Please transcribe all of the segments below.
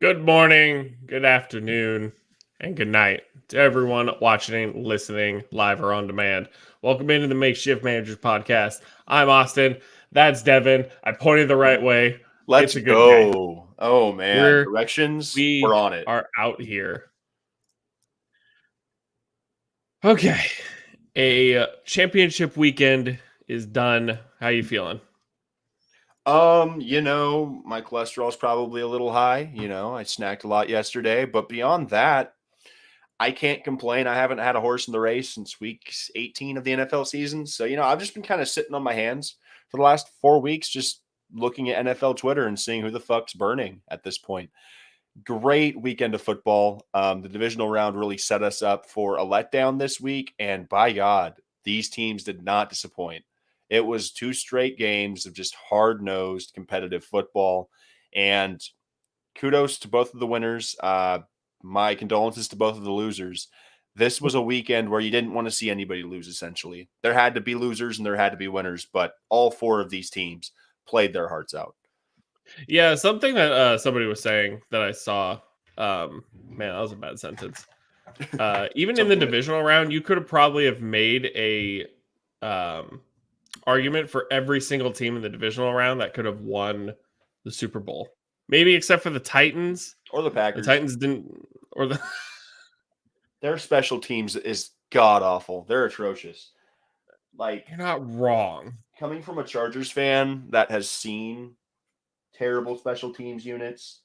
Good morning, good afternoon, and good night to everyone watching, listening, live or on demand. Welcome into the Makeshift Managers Podcast. I'm Austin. That's Devin. I pointed the right way. Let's It's a good day. go. Oh man, We're directions. We're we on it. are out here. Okay, a championship weekend is done. How you feeling? My cholesterol's probably a little high. I snacked a lot yesterday, but beyond that, I can't complain. I haven't had a horse in the race since week 18 of the NFL season. So, I've just been kind of sitting on my hands for the last 4 weeks, just looking at NFL Twitter and seeing who the fuck's burning at this point. Great weekend of football. The divisional round really set us up for a letdown this week. And by God, these teams did not disappoint. It was 2 straight games of just hard-nosed competitive football. And kudos to both of the winners. My condolences to both of the losers. This was a weekend where you didn't want to see anybody lose, essentially. There had to be losers and there had to be winners, but all 4 of these teams played their hearts out. Yeah, something that somebody was saying that I saw. Man, that was a bad sentence. Even in the divisional round, you could have probably have made a argument for every single team in the divisional round that could have won the Super Bowl. Maybe except for the Titans or the Packers. The Titans didn't, or the their special teams is god awful. They're atrocious. Like, you're not wrong. Coming from a Chargers fan that has seen terrible special teams units,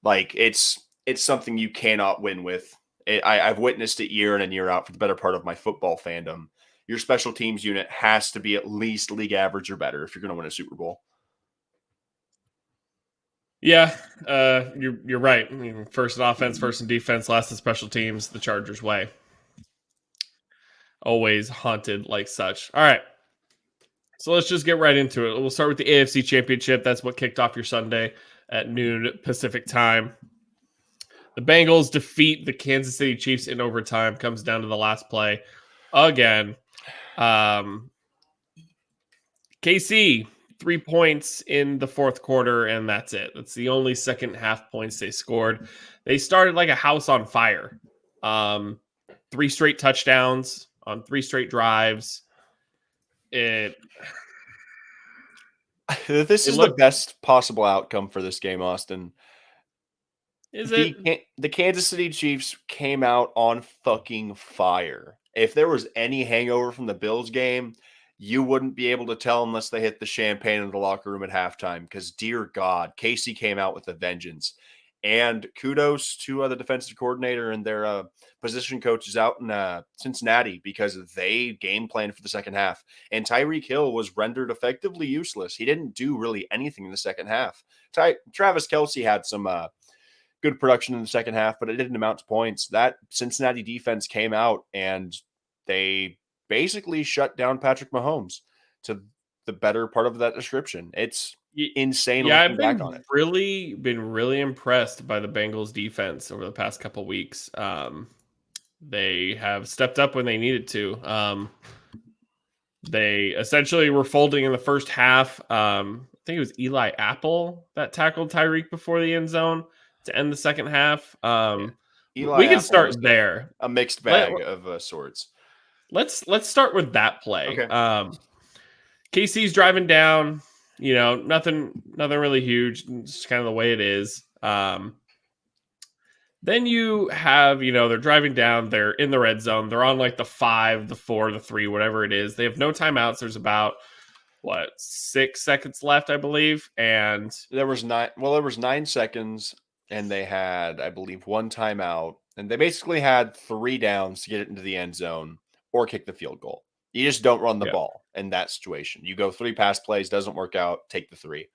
like it's something you cannot win with. I've witnessed it year in and year out for the better part of my football fandom. Your special teams unit has to be at least league average or better if you're going to win a Super Bowl. Yeah, you're right. I mean, first in offense, first in defense, last in special teams, the Chargers way. Always haunted like such. All right. So let's just get right into it. We'll start with the AFC Championship. That's what kicked off your Sunday at noon Pacific time. The Bengals defeat the Kansas City Chiefs in overtime. Comes down to the last play again. KC, 3 points in the fourth quarter, and that's it. That's the only second half points they scored. They started like a house on fire. 3 straight touchdowns on 3 straight drives. This is the best possible outcome for this game, Austin. Is it? The Kansas City Chiefs came out on fucking fire. If there was any hangover from the Bills game, you wouldn't be able to tell unless they hit the champagne in the locker room at halftime because, dear God, Casey came out with a vengeance. And kudos to the defensive coordinator and their position coaches out in Cincinnati because they game planned for the second half. And Tyreek Hill was rendered effectively useless. He didn't do really anything in the second half. Travis Kelce had some good production in the second half, but it didn't amount to points. That Cincinnati defense came out and they basically shut down Patrick Mahomes to the better part of that description. It's insane. Yeah, I've been really impressed by the Bengals defense over the past couple weeks. They have stepped up when they needed to. They essentially were folding in the first half. I think it was Eli Apple that tackled Tyreek before the end zone to end the second half. We can start there. A mixed bag of sorts. Let's start with that play. Okay. KC's driving down. Nothing really huge. It's kind of the way it is. Then you have, they're driving down. They're in the red zone. They're on like the 5, the 4, the 3, whatever it is. They have no timeouts. There's about 6 seconds left, I believe. And there was 9 seconds, and they had, I believe, 1 timeout. And they basically had 3 downs to get it into the end zone or kick the field goal. You just don't run the ball in that situation. You go 3 pass plays, doesn't work out, take the 3.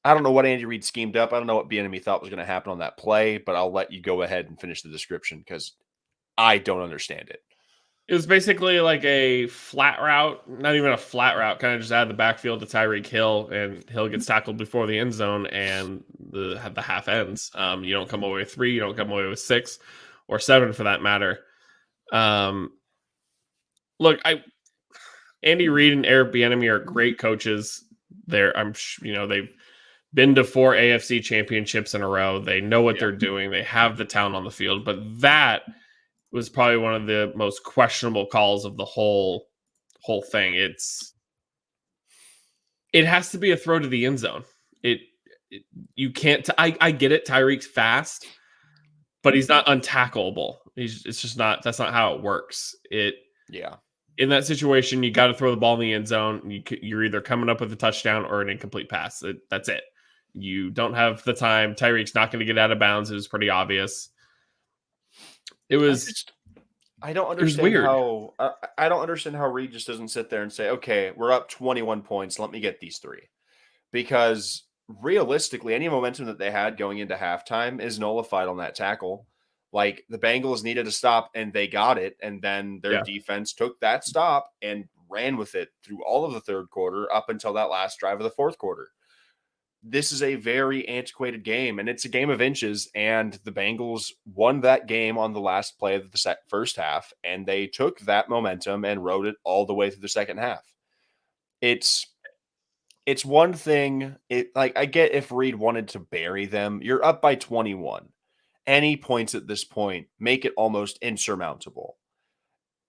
I don't know what Andy Reid schemed up. I don't know what Bieniemy thought was going to happen on that play, but I'll let you go ahead and finish the description because I don't understand it. It was basically like a flat route, not even a flat route, kind of just out of the backfield to Tyreek Hill, and Hill gets tackled before the end zone, and the half ends. You don't come away with 3, you don't come away with 6 or 7 for that matter. Look, Andy Reid and Eric Bieniemy are great coaches. They've been to 4 AFC championships in a row. They know what they're doing. They have the talent on the field. But that was probably one of the most questionable calls of the whole thing. It has to be a throw to the end zone. You can't. I get it. Tyreek's fast, but he's not untackleable. It's just not. That's not how it works. In that situation, you got to throw the ball in the end zone. You're either coming up with a touchdown or an incomplete pass. That's it. You don't have the time. Tyreek's not going to get out of bounds. It was pretty obvious. I don't understand how I don't understand how Reed just doesn't sit there and say, "Okay, we're up 21 points. Let me get these 3." Because realistically, any momentum that they had going into halftime is nullified on that tackle. Like the Bengals needed a stop and they got it, and then their defense took that stop and ran with it through all of the third quarter up until that last drive of the fourth quarter. This is a very antiquated game, and it's a game of inches, and the Bengals won that game on the last play of the first half, and they took that momentum and rode it all the way through the second half. It's one thing. I get if Reed wanted to bury them. You're up by 21. Any points at this point make it almost insurmountable.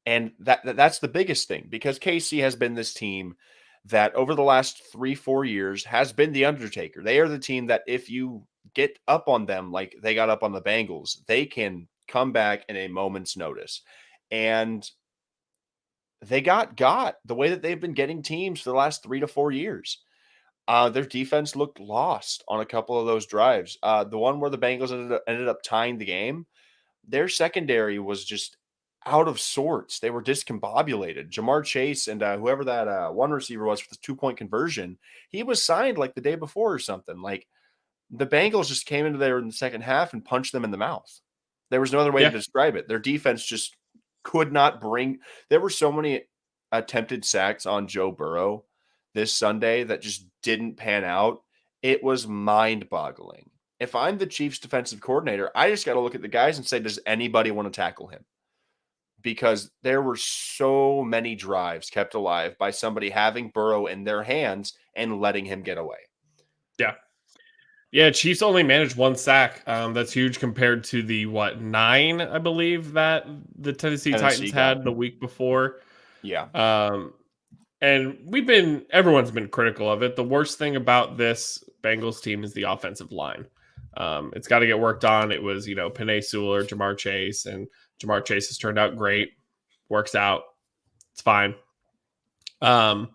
And that's the biggest thing, because KC has been this team that over the last 3-4 years has been the Undertaker. They are the team that if you get up on them like they got up on the Bengals, they can come back in a moment's notice. And they got the way that they've been getting teams for the last 3 to 4 years. Their defense looked lost on a couple of those drives. The one where the Bengals ended up tying the game, their secondary was just out of sorts. They were discombobulated. Jamar Chase and whoever that one receiver was for the 2-point conversion, he was signed like the day before or something. Like the Bengals just came into there in the second half and punched them in the mouth. There was no other way to describe it. Their defense just could not bring. There were so many attempted sacks on Joe Burrow this Sunday that just didn't pan out. It was mind-boggling. If I'm the Chiefs defensive coordinator, I just got to look at the guys and say, does anybody want to tackle him? Because there were so many drives kept alive by somebody having Burrow in their hands and letting him get away. Yeah, Chiefs only managed 1 sack. That's huge compared to the 9, I believe, that the Tennessee Titans had the week before. Yeah. And everyone's been critical of it. The worst thing about this Bengals team is the offensive line. It's got to get worked on. It was, Penei Sewell, Jamar Chase, and Jamar Chase has turned out great. Works out. It's fine. But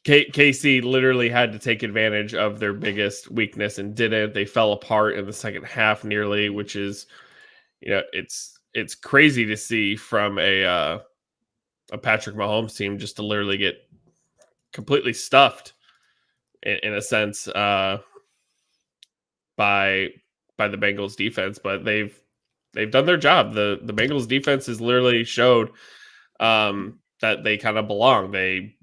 KC literally had to take advantage of their biggest weakness and didn't. They fell apart in the second half nearly, which is, it's crazy to see from a Patrick Mahomes team just to literally get completely stuffed in a sense by the Bengals defense, but they've done their job. The Bengals defense has literally showed that they kind of belong. They,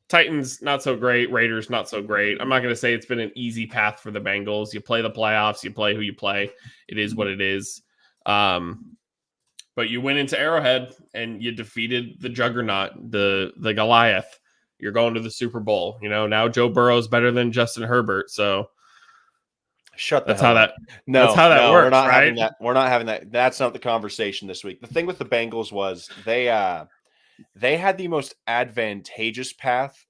Titans not so great, Raiders not so great. I'm not going to say it's been an easy path for the Bengals. You play the playoffs, you play who you play. It is what it is. But you went into Arrowhead and you defeated the juggernaut, the Goliath. You're going to the Super Bowl. Now Joe Burrow's better than Justin Herbert. So that's how that works. We're not having that. We're not having that. That's not the conversation this week. The thing with the Bengals was they had the most advantageous path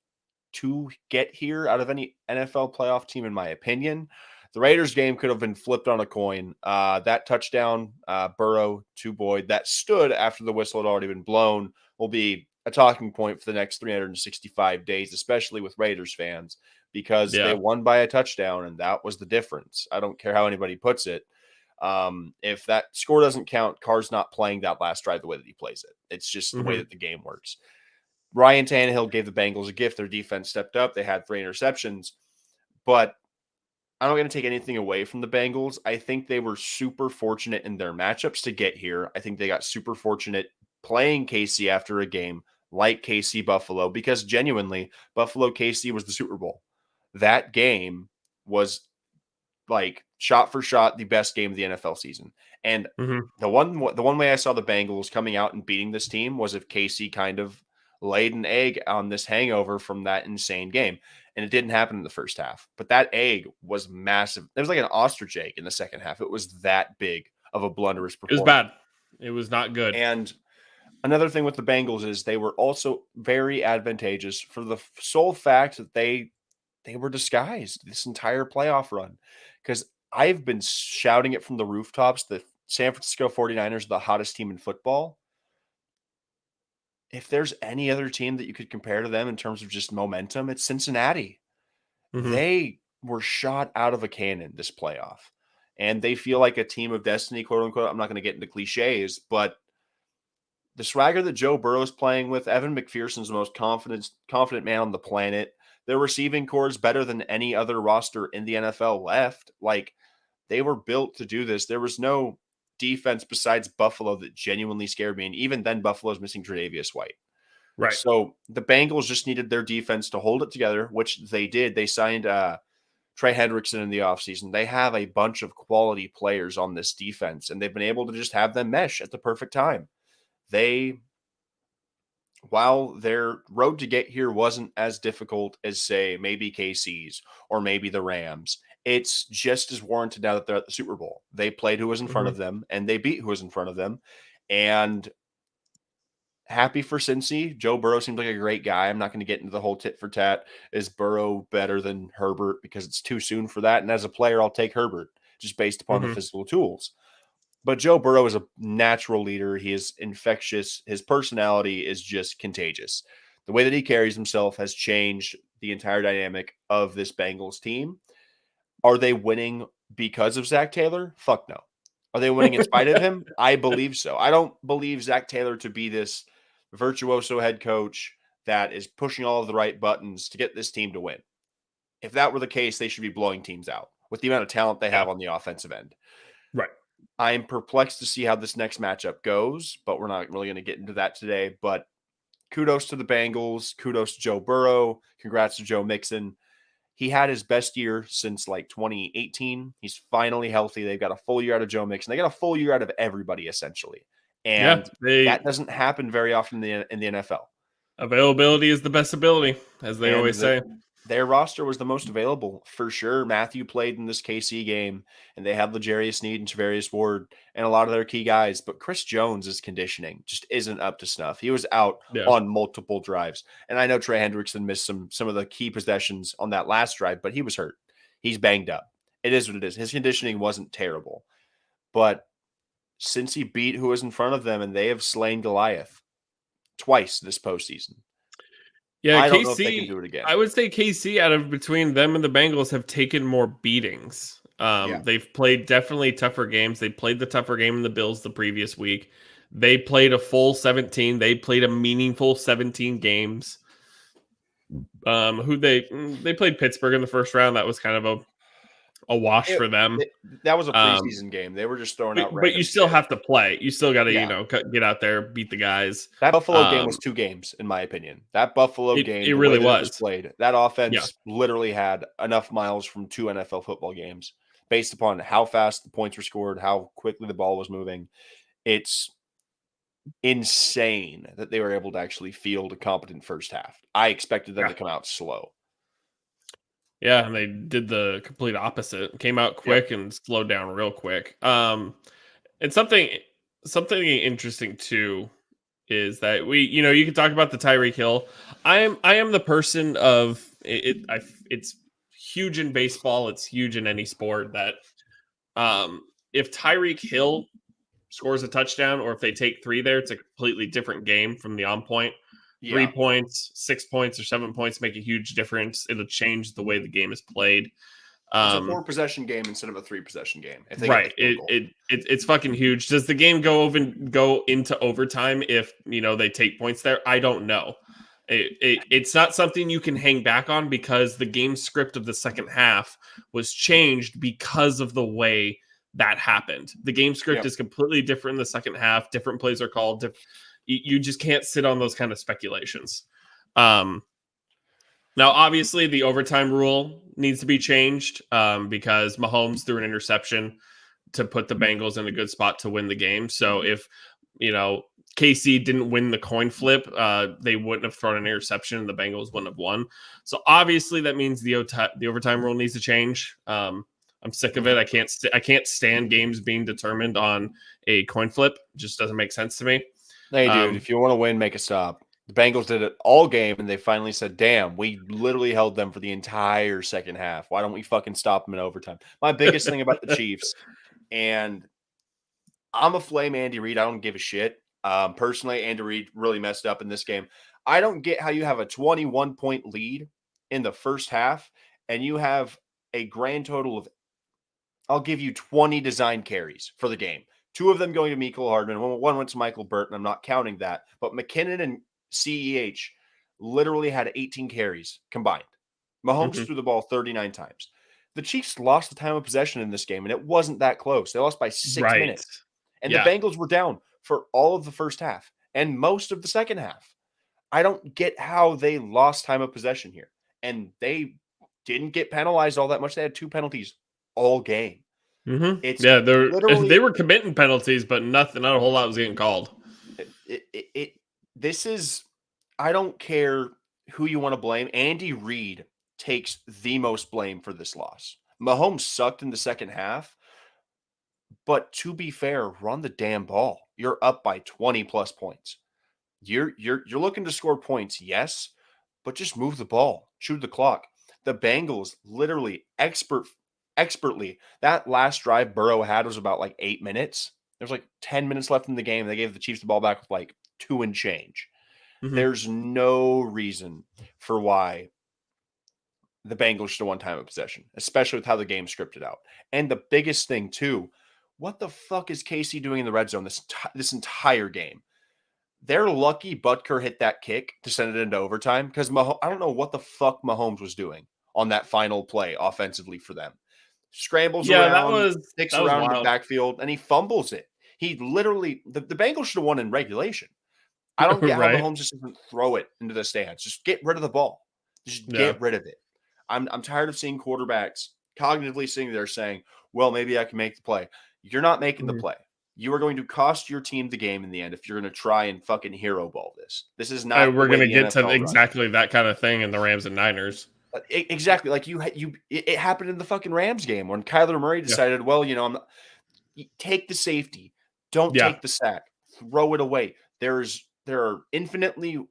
to get here out of any NFL playoff team, in my opinion. The Raiders game could have been flipped on a coin. That touchdown, Burrow to Boyd, that stood after the whistle had already been blown, will be a talking point for the next 365 days, especially with Raiders fans, because they won by a touchdown, and that was the difference. I don't care how anybody puts it. If that score doesn't count, Carr's not playing that last drive the way that he plays it. It's just the way that the game works. Ryan Tannehill gave the Bengals a gift. Their defense stepped up. They had 3 interceptions, but I'm not going to take anything away from the Bengals. I think they were super fortunate in their matchups to get here. I think they got super fortunate playing KC after a game like KC Buffalo, because genuinely Buffalo KC was the Super Bowl. That game was like shot for shot the best game of the NFL season. And the one way I saw the Bengals coming out and beating this team was if KC kind of laid an egg on this hangover from that insane game. and it didn't happen in the first half. But that egg was massive. It was like an ostrich egg in the second half. It was that big of a blunderous It was performance. bad. It was not good. And another thing with the Bengals is they were also very advantageous for the sole fact that they were disguised this entire playoff run. Because I've been shouting it from the rooftops that San Francisco 49ers are the hottest team in football. If there's any other team that you could compare to them in terms of just momentum, it's Cincinnati. Mm-hmm. They were shot out of a cannon this playoff, and they feel like a team of destiny, quote unquote. I'm not going to get into cliches, but the swagger that Joe Burrow is playing with, Evan McPherson's the most confident man on the planet. Their receiving core is better than any other roster in the NFL left. Like, they were built to do this. There was no defense besides Buffalo that genuinely scared me. And even then, Buffalo's missing Tre'Davious White. Right. So the Bengals just needed their defense to hold it together, which they did. They signed Trey Hendrickson in the offseason. They have a bunch of quality players on this defense, and they've been able to just have them mesh at the perfect time. While their road to get here wasn't as difficult as, say, maybe KC's or maybe the Rams, it's just as warranted now that they're at the Super Bowl. They played who was in front of them, and they beat who was in front of them. And happy for Cincy. Joe Burrow seems like a great guy. I'm not going to get into the whole tit for tat. Is Burrow better than Herbert? Because it's too soon for that. And as a player, I'll take Herbert just based upon the physical tools. But Joe Burrow is a natural leader. He is infectious. His personality is just contagious. The way that he carries himself has changed the entire dynamic of this Bengals team. Are they winning because of Zach Taylor? Fuck no. Are they winning in spite of him? I believe so. I don't believe Zach Taylor to be this virtuoso head coach that is pushing all of the right buttons to get this team to win. If that were the case, they should be blowing teams out with the amount of talent they have on the offensive end. Right. I am perplexed to see how this next matchup goes, but we're not really going to get into that today. But kudos to the Bengals. Kudos to Joe Burrow. Congrats to Joe Mixon. He had his best year since like 2018. He's finally healthy. They've got a full year out of Joe Mixon. They got a full year out of everybody, essentially. And that doesn't happen very often in the NFL. Availability is the best ability, as they always say. Their roster was the most available for sure. Matthew played in this KC game, and they have L'Jarius Sneed and Tavarius Ward and a lot of their key guys. But Chris Jones' conditioning just isn't up to snuff. He was out on multiple drives. And I know Trey Hendrickson missed some of the key possessions on that last drive, but he was hurt. He's banged up. It is what it is. His conditioning wasn't terrible. But since he beat who was in front of them, and they have slain Goliath twice this postseason. Yeah, I don't know if they can do it again. I would say KC, out of between them and the Bengals, have taken more beatings. They've played definitely tougher games. They played the tougher game in the Bills the previous week. They played a full 17. They played a meaningful 17 games. They played Pittsburgh in the first round. That was kind of a wash for them. That was a preseason game. They were just throwing out. But you still have to play. You still got to, get out there, beat the guys. That Buffalo game was 2 games, in my opinion. That Buffalo game, it really was played. That offense literally had enough miles from 2 NFL football games, based upon how fast the points were scored, how quickly the ball was moving. It's insane that they were able to actually field a competent first half. I expected them to come out slow. Yeah, and they did the complete opposite. Came out quick and slowed down real quick. And something interesting too is that you can talk about the Tyreek Hill. I am the person of it. It's huge in baseball. It's huge in any sport that if Tyreek Hill scores a touchdown or if they take 3 there, it's a completely different game from the on point. 3 points, 6 points, or 7 points make a huge difference. It'll change the way the game is played. It's a 4-possession game instead of a 3-possession game. Right. It's fucking huge. Does the game go into overtime if they take points there? I don't know. It's not something you can hang back on because the game script of the second half was changed because of the way that happened. The game script is completely different in the second half. Different plays are called. You just can't sit on those kind of speculations. Now, obviously, the overtime rule needs to be changed because Mahomes threw an interception to put the Bengals in a good spot to win the game. So if, KC didn't win the coin flip, they wouldn't have thrown an interception and the Bengals wouldn't have won. So obviously that means the overtime rule needs to change. I'm sick of it. I can't stand games being determined on a coin flip. It just doesn't make sense to me. Hey, dude, if you want to win, make a stop. The Bengals did it all game, and they finally said, damn, we literally held them for the entire second half. Why don't we fucking stop them in overtime? My biggest thing about the Chiefs, and I'm a flame Andy Reid. I don't give a shit. Personally, Andy Reid really messed up in this game. I don't get how you have a 21-point lead in the first half, and you have a grand total of, I'll give you 20 design carries for the game. 2 of them going to Mecole Hardman. One went to Michael Burton. I'm not counting that. But McKinnon and CEH literally had 18 carries combined. Mahomes threw the ball 39 times. The Chiefs lost the time of possession in this game, and it wasn't that close. They lost by 6 minutes. And the Bengals were down for all of the first half and most of the second half. I don't get how they lost time of possession here. And they didn't get penalized all that much. They had 2 penalties all game. It's they were committing penalties, but not a whole lot was getting called. This is, I don't care who you want to blame. Andy Reid takes the most blame for this loss. Mahomes sucked in the second half, but to be fair, run the damn ball. You're up by 20 plus points. You're looking to score points, yes, but just move the ball, chew the clock. The Bengals literally expertly, that last drive Burrow had was about like 8 minutes. There's like 10 minutes left in the game. They gave the Chiefs the ball back with like 2 and change. There's no reason for why the Bengals should have won time of possession, especially with how the game scripted out. And the biggest thing too, what the fuck is KC doing in the red zone this entire game? They're lucky Butker hit that kick to send it into overtime because I don't know what the fuck Mahomes was doing on that final play offensively for them. Scrambles around, sticks around in the backfield, and he fumbles it. He literally, the Bengals should have won in regulation. I don't get how Mahomes just doesn't throw it into the stands. Just get rid of the ball. Just get rid of it. I'm tired of seeing quarterbacks cognitively sitting there saying, well, maybe I can make the play. You're not making the play. You are going to cost your team the game in the end if you're going to try and fucking hero ball this. This is not. We're going to get to exactly that kind of thing in the Rams and Niners. Exactly. Like it happened in the fucking Rams game when Kyler Murray decided, well, take the safety. Don't take the sack. Throw it away. There are infinitely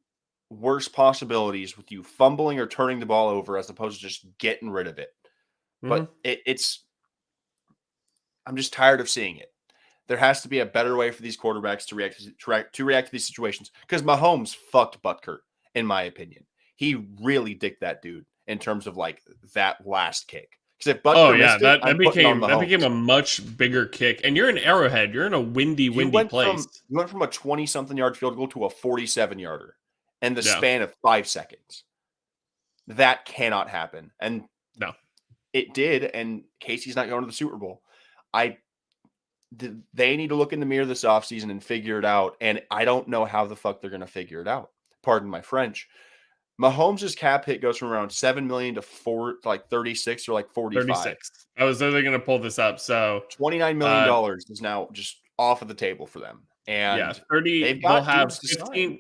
worse possibilities with you fumbling or turning the ball over as opposed to just getting rid of it. But I'm just tired of seeing it. There has to be a better way for these quarterbacks to react to these situations because Mahomes fucked Butker, in my opinion. He really dicked that dude in terms of like that last kick. Because if Butker missed it, that became a much bigger kick. And you're in Arrowhead. You're in a windy place. You went from a 20-something yard field goal to a 47-yarder in the span of 5 seconds. That cannot happen. And no, it did. And Casey's not going to the Super Bowl. They need to look in the mirror this offseason and figure it out. And I don't know how the fuck they're going to figure it out. Pardon my French. Mahomes' cap hit goes from around $7 million to 36 or like 45. 36. I was literally going to pull this up. So $29 million is now just off of the table for them. And 30. They'll have 15.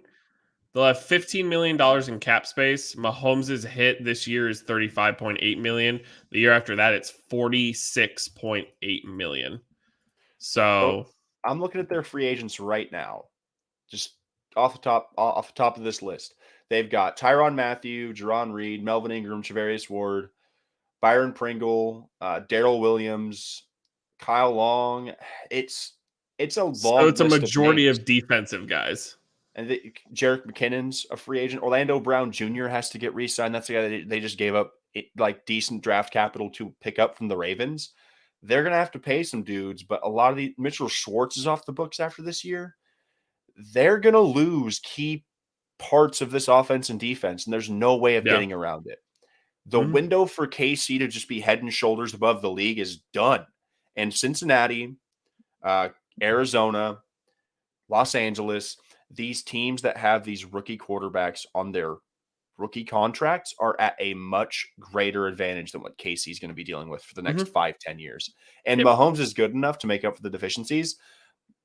They'll have $15 million in cap space. Mahomes' hit this year is $35.8 million. The year after that, it's $46.8 million. So I'm looking at their free agents right now, just off the top of this list. They've got Tyrann Mathieu, Jerron Reed, Melvin Ingram, Charvarius Ward, Byron Pringle, Darrell Williams, Kyle Long. It's a long. So it's a majority of defensive guys. And Jerick McKinnon's a free agent. Orlando Brown Jr. has to get re-signed. That's the guy that they just gave up decent draft capital to pick up from the Ravens. They're going to have to pay some dudes, but a lot of Mitchell Schwartz is off the books after this year. They're going to lose key parts of this offense and defense, and there's no way of getting around it. The window for KC to just be head and shoulders above the league is done. And Cincinnati, Arizona, Los Angeles, these teams that have these rookie quarterbacks on their rookie contracts are at a much greater advantage than what KC is going to be dealing with for the next 5-10 years. And Mahomes is good enough to make up for the deficiencies.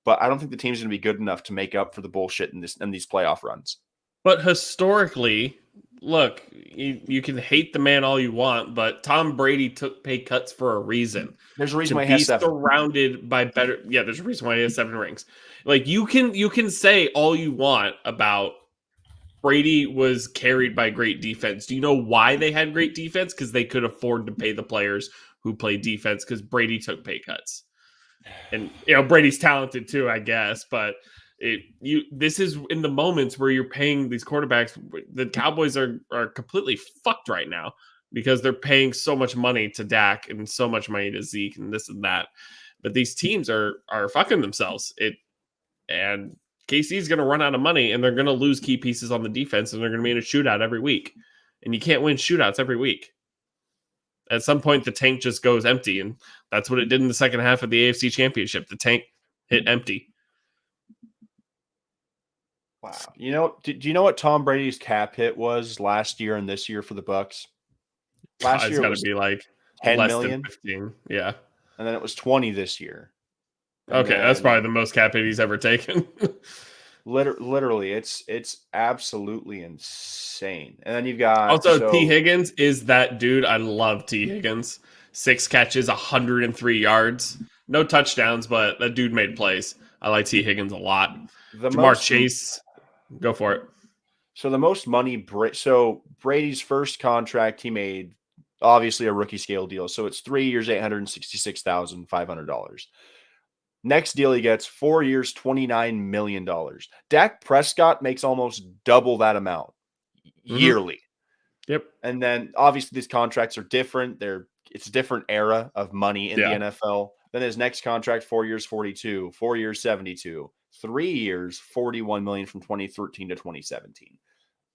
but I don't think the team's going to be good enough to make up for the bullshit in these playoff runs. But historically, look, you can hate the man all you want, but Tom Brady took pay cuts for a reason. There's a reason To why he be has 7. surrounded by better, yeah, there's a reason why he has 7 rings. Like you can say all you want about Brady was carried by great defense. Do you know why they had great defense? Because they could afford to pay the players who play defense because Brady took pay cuts. And Brady's talented too, I guess, but this is in the moments where you're paying these quarterbacks. The Cowboys are completely fucked right now because they're paying so much money to Dak and so much money to Zeke and this and that. But these teams are fucking themselves. And KC's going to run out of money and they're going to lose key pieces on the defense and they're going to be in a shootout every week. And you can't win shootouts every week. At some point, the tank just goes empty, and that's what it did in the second half of the AFC Championship. The tank hit empty. Wow. Do you know what Tom Brady's cap hit was last year and this year for the Bucs? Last year it was got to be like 10 less million, than 15. Yeah. And then it was 20 this year. Okay, that's probably the most cap hit he's ever taken. Literally, it's absolutely insane. And then you've got also T. Higgins is that dude. I love T. Higgins. 6 catches, 103 yards, no touchdowns, but that dude made plays. I like T. Higgins a lot. Jamar Chase, go for it. So the most money, so Brady's first contract he made, obviously a rookie scale deal. So it's 3 years, $866,500. Next deal he gets 4 years, $29 million. Dak Prescott makes almost double that amount yearly. Yep. And then obviously these contracts are different. It's a different era of money in the NFL. Then his next contract, 4 years, 42, 4 years, 72, 3 years, 41 million from 2013 to 2017.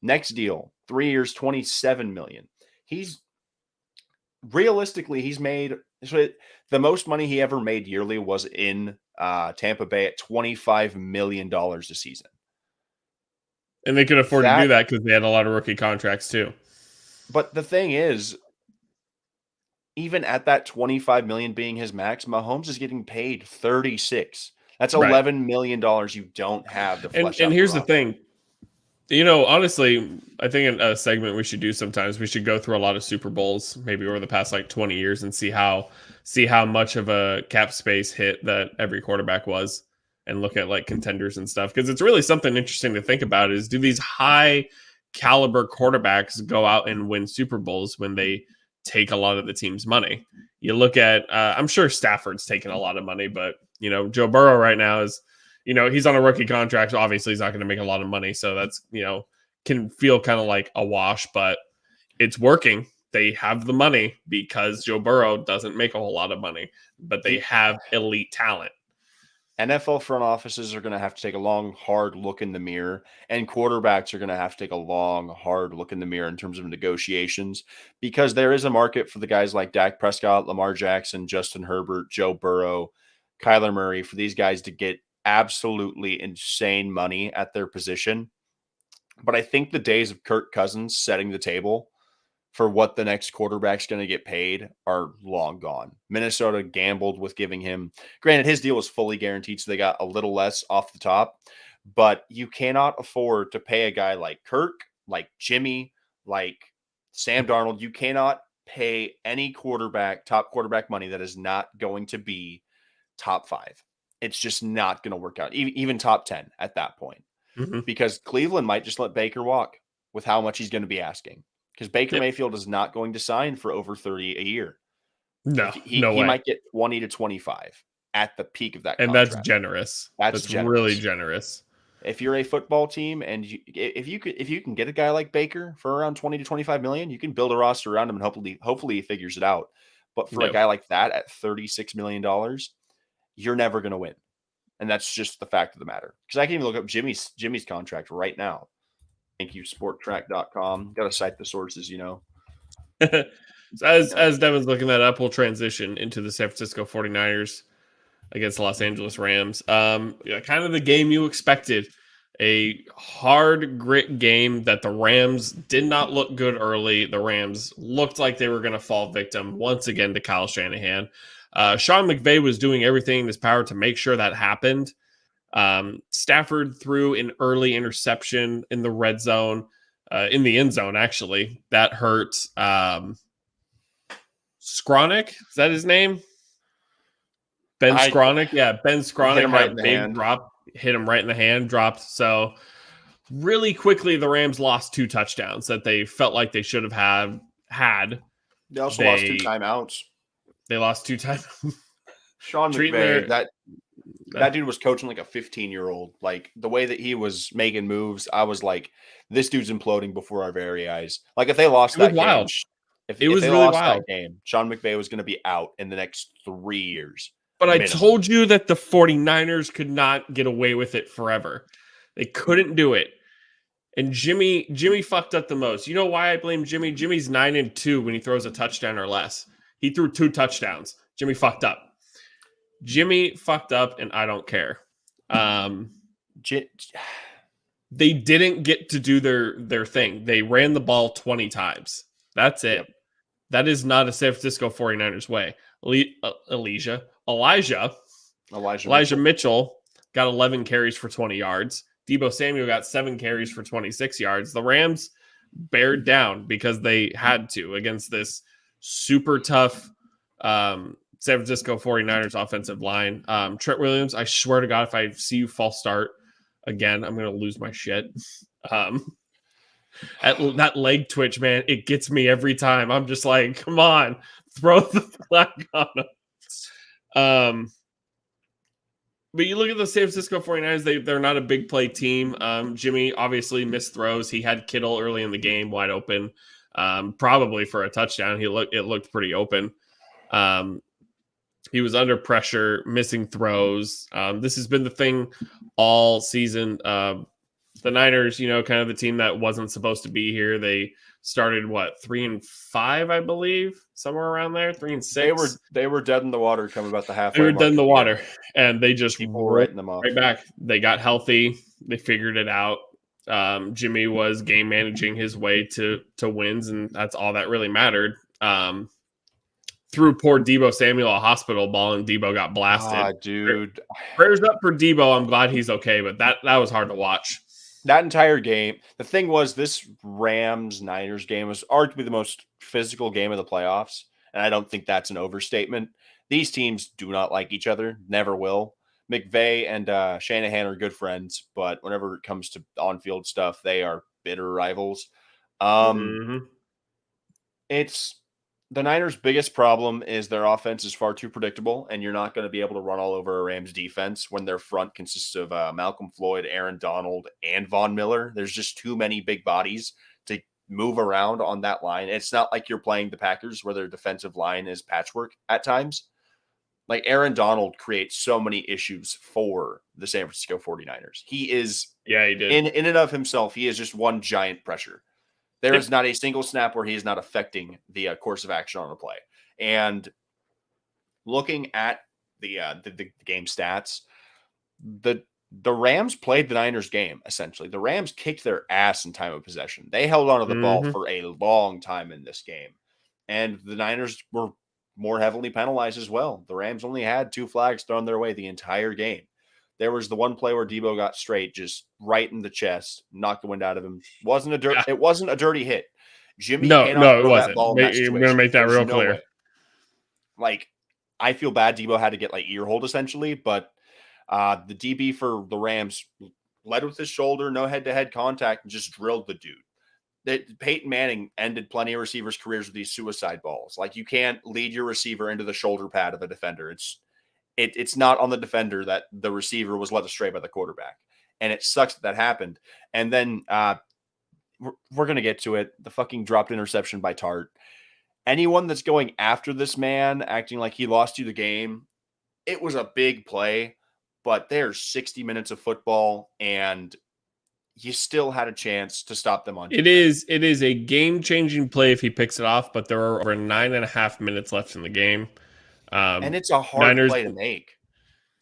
Next deal, 3 years, 27 million. He's made the most money he ever made yearly was in Tampa Bay at $25 million a season. And they could afford to do that because they had a lot of rookie contracts too. But the thing is, even at that $25 million being his max, Mahomes is getting paid $36. That's $11 million you don't have to flesh out. And here's the thing. Honestly, I think in a segment we should do sometimes, we should go through a lot of Super Bowls, maybe over the past 20 years and see how much of a cap space hit that every quarterback was and look at contenders and stuff. Because it's really something interesting to think about is, do these high caliber quarterbacks go out and win Super Bowls when they take a lot of the team's money? You look at, I'm sure Stafford's taking a lot of money, but Joe Burrow right now is, he's on a rookie contract. So obviously he's not going to make a lot of money. So that's, can feel kind of like a wash, but it's working. They have the money because Joe Burrow doesn't make a whole lot of money, but they have elite talent. NFL front offices are going to have to take a long, hard look in the mirror, and quarterbacks are going to have to take a long, hard look in the mirror in terms of negotiations, because there is a market for the guys like Dak Prescott, Lamar Jackson, Justin Herbert, Joe Burrow, Kyler Murray, for these guys to get absolutely insane money at their position. But I think the days of Kirk Cousins setting the table for what the next quarterback's going to get paid are long gone. Minnesota gambled with giving him, granted, his deal was fully guaranteed, so they got a little less off the top, but you cannot afford to pay a guy like Kirk, like Jimmy, like Sam Darnold. You cannot pay any top quarterback money that is not going to be top 5. It's just not going to work out, even top 10 at that point, because Cleveland might just let Baker walk with how much he's going to be asking. Because Baker Mayfield is not going to sign for over 30 a year. No, he might get 20 to 25 at the peak of that contract. And that's generous. That's generous. Really generous. If you're a football team and if you can get a guy like Baker for around 20 to 25 million, you can build a roster around him and hopefully he figures it out. But for a guy like that at $36 million, you're never going to win. And that's just the fact of the matter. Because I can even look up Jimmy's contract right now. Thank you, sporttrack.com. Got to cite the sources, So as Devin's looking that up, we'll transition into the San Francisco 49ers against the Los Angeles Rams. Kind of the game you expected. A hard grit game that the Rams did not look good early. The Rams looked like they were going to fall victim once again to Kyle Shanahan. Sean McVay was doing everything in his power to make sure that happened. Stafford threw an early interception in the red zone, in the end zone, actually. That hurt. Skronik, is that his name? Ben Skronik? Yeah, Ben Skronik had a big drop, hit him right in the hand, dropped. So really quickly, the Rams lost 2 touchdowns that they felt like they should have had. They also lost 2 timeouts. They lost 2 timeouts. Sean McVay, that dude was coaching like a 15-year-old. Like the way that he was making moves, I was like, this dude's imploding before our very eyes. Like if they lost that game, if they lost that game, Sean McVay was going to be out in the next 3 years. But I told you that the 49ers could not get away with it forever. They couldn't do it. And Jimmy fucked up the most. You know why I blame Jimmy? Jimmy's 9-2 when he throws a touchdown or less. He threw 2 touchdowns. Jimmy fucked up. And I don't care. They didn't get to do their thing. They ran the ball 20 times. That's it. Yep. That is not a San Francisco 49ers way. Elijah Mitchell got 11 carries for 20 yards. Deebo Samuel got 7 carries for 26 yards. The Rams bared down because they had to against this super tough San Francisco 49ers offensive line. Trent Williams, I swear to God, if I see you false start again, I'm going to lose my shit. That leg twitch, man, it gets me every time. I'm just like, come on, throw the flag on him. But you look at the San Francisco 49ers, they're not a big play team. Jimmy obviously missed throws. He had Kittle early in the game wide open, probably for a touchdown. It looked pretty open. He was under pressure, missing throws. This has been the thing all season. The Niners, kind of the team that wasn't supposed to be here. They started 3-5, I believe, somewhere around there, 3-6. They were dead in the water coming about the halfway. They were dead in the water, and they just writing them off right back. They got healthy. They figured it out. Jimmy was game managing his way to wins, and that's all that really mattered. Threw poor Deebo Samuel a hospital ball, and Deebo got blasted. Dude, prayers up for Deebo. I'm glad he's okay, but that was hard to watch. That entire game, the thing was, this Rams-Niners game was arguably the most physical game of the playoffs, and I don't think that's an overstatement. These teams do not like each other, never will. McVay and Shanahan are good friends, but whenever it comes to on-field stuff, they are bitter rivals. It's the Niners' biggest problem is their offense is far too predictable, and you're not going to be able to run all over a Rams defense when their front consists of Malcolm Floyd, Aaron Donald, and Von Miller. There's just too many big bodies to move around on that line. It's not like you're playing the Packers where their defensive line is patchwork at times. Like Aaron Donald creates so many issues for the San Francisco 49ers. He is, he did. In and of himself, he is just one giant pressure. There is not a single snap where he is not affecting the course of action on a play. And looking at the game stats, the Rams played the Niners game, essentially. The Rams kicked their ass in time of possession. They held onto the ball for a long time in this game. And the Niners were more heavily penalized as well. The Rams only had 2 flags thrown their way the entire game. There was the one play where Deebo got straight, just right in the chest, knocked the wind out of him. It wasn't a dirty hit. Jimmy it wasn't. I'm going to make that real clear. Like, I feel bad Deebo had to get ear hold essentially, but the DB for the Rams led with his shoulder, no head-to-head contact, and just drilled the dude. Peyton Manning ended plenty of receivers' careers with these suicide balls. Like, you can't lead your receiver into the shoulder pad of a defender. It's not on the defender that the receiver was led astray by the quarterback. And it sucks that happened. And then we're going to get to it. The fucking dropped interception by Tart. Anyone that's going after this man, acting like he lost you the game, it was a big play, but there's 60 minutes of football, and you still had a chance to stop them on defense. It is a game-changing play if he picks it off, but there are over 9.5 minutes left in the game. And it's a hard play to make.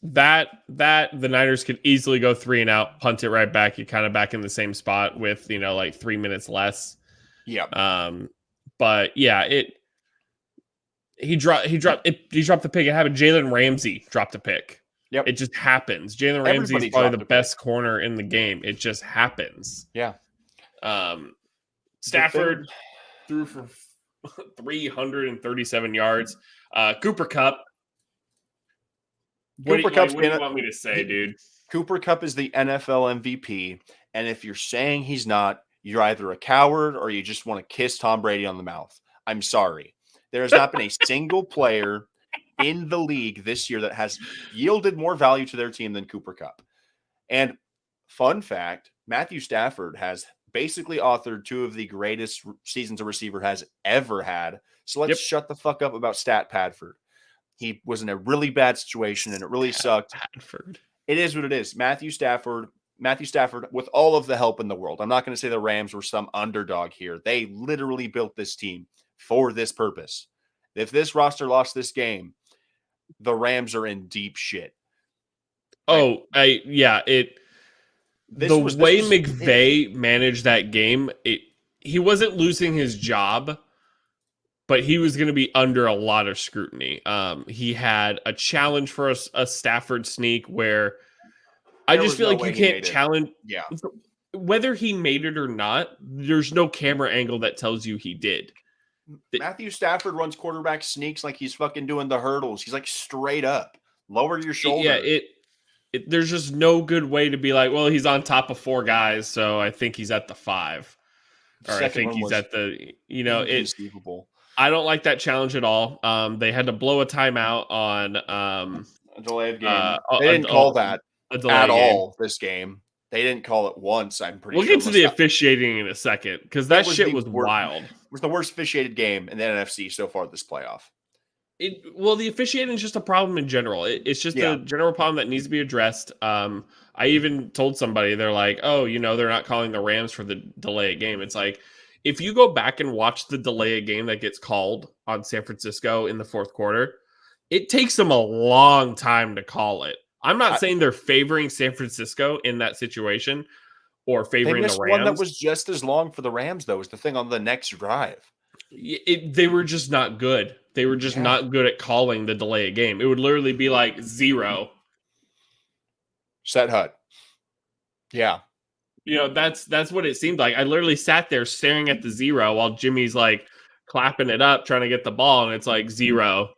That the Niners could easily go 3 and out, punt it right back. You're kind of back in the same spot with 3 minutes less. Yeah. But yeah, he dropped the pick. It happened. Jalen Ramsey dropped a pick. Yep. It just happens. Jalen Ramsey is Everybody probably dropped the a best corner in the game. It just happens. Yeah. Stafford threw for 337 yards. Cooper Kupp. What do you want me to say, dude? Cooper Kupp is the NFL MVP, and if you're saying he's not, you're either a coward or you just want to kiss Tom Brady on the mouth. I'm sorry. There has not been a single player in the league this year that has yielded more value to their team than Cooper Kupp. And fun fact, Matthew Stafford has basically authored two of the greatest seasons a receiver has ever had. So let's shut the fuck up about Stat Padford. He was in a really bad situation and it really sucked. Padford. It is what it is. Matthew Stafford, with all of the help in the world. I'm not going to say the Rams were some underdog here. They literally built this team for this purpose. If this roster lost this game, the Rams are in deep shit. The way McVay managed that game, he wasn't losing his job, but he was going to be under a lot of scrutiny. He had a challenge for a Stafford sneak where I just feel like you can't challenge. Yeah. Whether he made it or not, there's no camera angle that tells you he did. Matthew Stafford runs quarterback sneaks like he's fucking doing the hurdles. He's like straight up. Lower your shoulder. Yeah, there's just no good way to be like, well, he's on top of four guys, so I think he's at the 5. Or I think he's at the, inconceivable. I don't like that challenge at all. They had to blow a timeout on a delay of game. They didn't call that at all this game. They didn't call it once, I'm pretty sure. We'll get to the officiating in a second, because that shit was wild. It was the worst officiated game in the NFC so far this playoff. The officiating is just a problem in general. It's just a general problem that needs to be addressed. I even told somebody, they're like, oh, they're not calling the Rams for the delay of game. It's like, if you go back and watch the delay of game that gets called on San Francisco in the fourth quarter, it takes them a long time to call it. I'm not saying they're favoring San Francisco in that situation or favoring the Rams. One that was just as long for the Rams, though, was the thing on the next drive. They were just not good. They were just not good at calling the delay of game. It would literally be like 0. Set hut. Yeah. That's what it seemed like. I literally sat there staring at the 0 while Jimmy's like clapping it up, trying to get the ball. And it's like 0,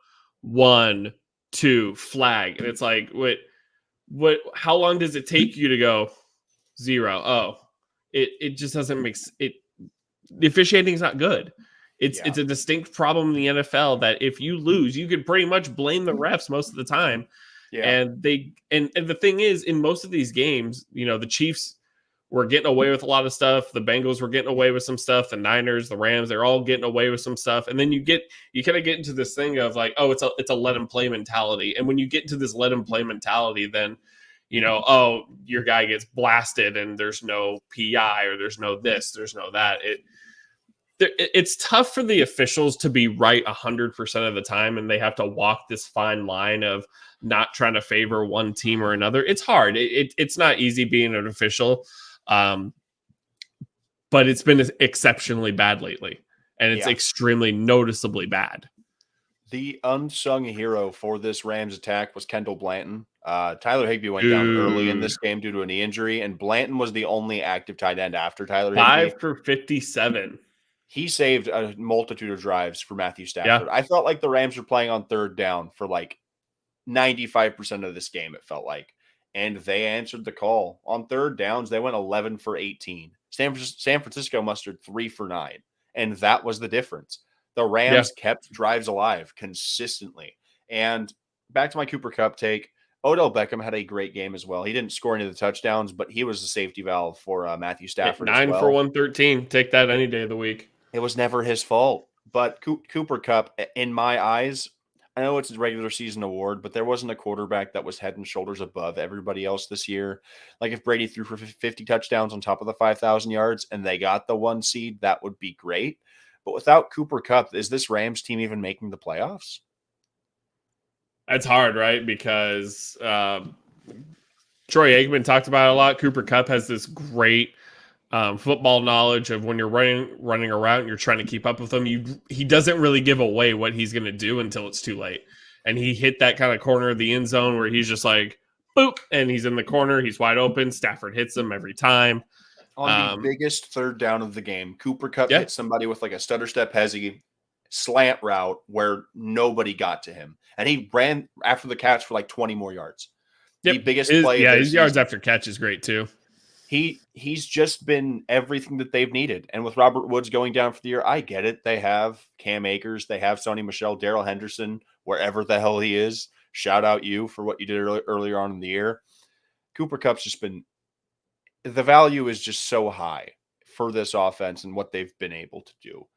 1, 2, flag. And it's like, how long does it take you to go 0? Oh, it just doesn't make it. The officiating is not good. It's a distinct problem in the NFL that if you lose, you could pretty much blame the refs most of the time. Yeah. And the thing is, in most of these games, the Chiefs were getting away with a lot of stuff. The Bengals were getting away with some stuff. The Niners, the Rams, they're all getting away with some stuff. And then you kind of get into this thing of like, oh, it's a let him play mentality. And when you get into this let him play mentality, then oh, your guy gets blasted and there's no PI or there's no this, there's no that. It's tough for the officials to be right 100% of the time, and they have to walk this fine line of not trying to favor one team or another. It's hard. It's not easy being an official, but it's been exceptionally bad lately, and it's extremely noticeably bad. The unsung hero for this Rams attack was Kendall Blanton. Tyler Higbee went down early in this game due to a knee injury, and Blanton was the only active tight end after Tyler Higbee. 5 for 57. He saved a multitude of drives for Matthew Stafford. I felt like the Rams were playing on third down for like 95% of this game, it felt like. And they answered the call. On third downs, they went 11 for 18. San Francisco mustered 3 for 9. And that was the difference. The Rams kept drives alive consistently. And back to my Cooper Kupp take, Odell Beckham had a great game as well. He didn't score any of the touchdowns, but he was a safety valve for Matthew Stafford. 9 for 113. Take that any day of the week. It was never his fault. But Cooper Kupp, in my eyes, I know it's a regular season award, but there wasn't a quarterback that was head and shoulders above everybody else this year. Like if Brady threw for 50 touchdowns on top of the 5,000 yards and they got the 1 seed, that would be great. But without Cooper Kupp, is this Rams team even making the playoffs? That's hard, right? Because Troy Aikman talked about it a lot. Cooper Kupp has this great football knowledge of when you're running around and you're trying to keep up with him. He doesn't really give away what he's going to do until it's too late. And he hit that kind of corner of the end zone where he's just like, boop, and he's in the corner. He's wide open. Stafford hits him every time. On the biggest third down of the game, Cooper Kupp Yeah. hit somebody with like a stutter step hezzy slant route where nobody got to him. And he ran after the catch for like 20 more yards. The biggest play of their his season. yards after catch is great too. He's just been everything that they've needed. And with Robert Woods going down for the year, I get it. They have Cam Akers, they have Sony Michel, Darrell Henderson, wherever the hell he is. Shout out you for what you did earlier on in the year. Cooper Kupp's just been – the value is just so high for this offense and what they've been able to do.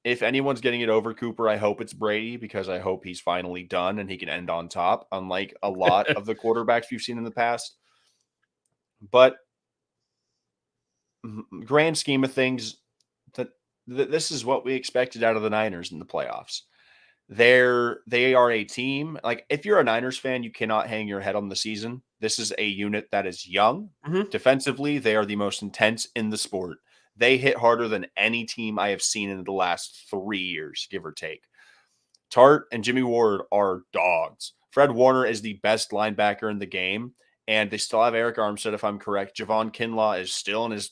If anyone's getting it over Cooper, I hope it's Brady, because I hope he's finally done and he can end on top, unlike a lot of the quarterbacks we've seen in the past. But grand scheme of things, this is what we expected out of the Niners in the playoffs. They are a team. Like, if you're a Niners fan, you cannot hang your head on the season. This is a unit that is young. Defensively, they are the most intense in the sport. They hit harder than any team I have seen in the last 3 years, give or take. Tart and Jimmy Ward are dogs. Fred Warner is the best linebacker in the game, and they still have Eric Armstead, if I'm correct. Javon Kinlaw is still in his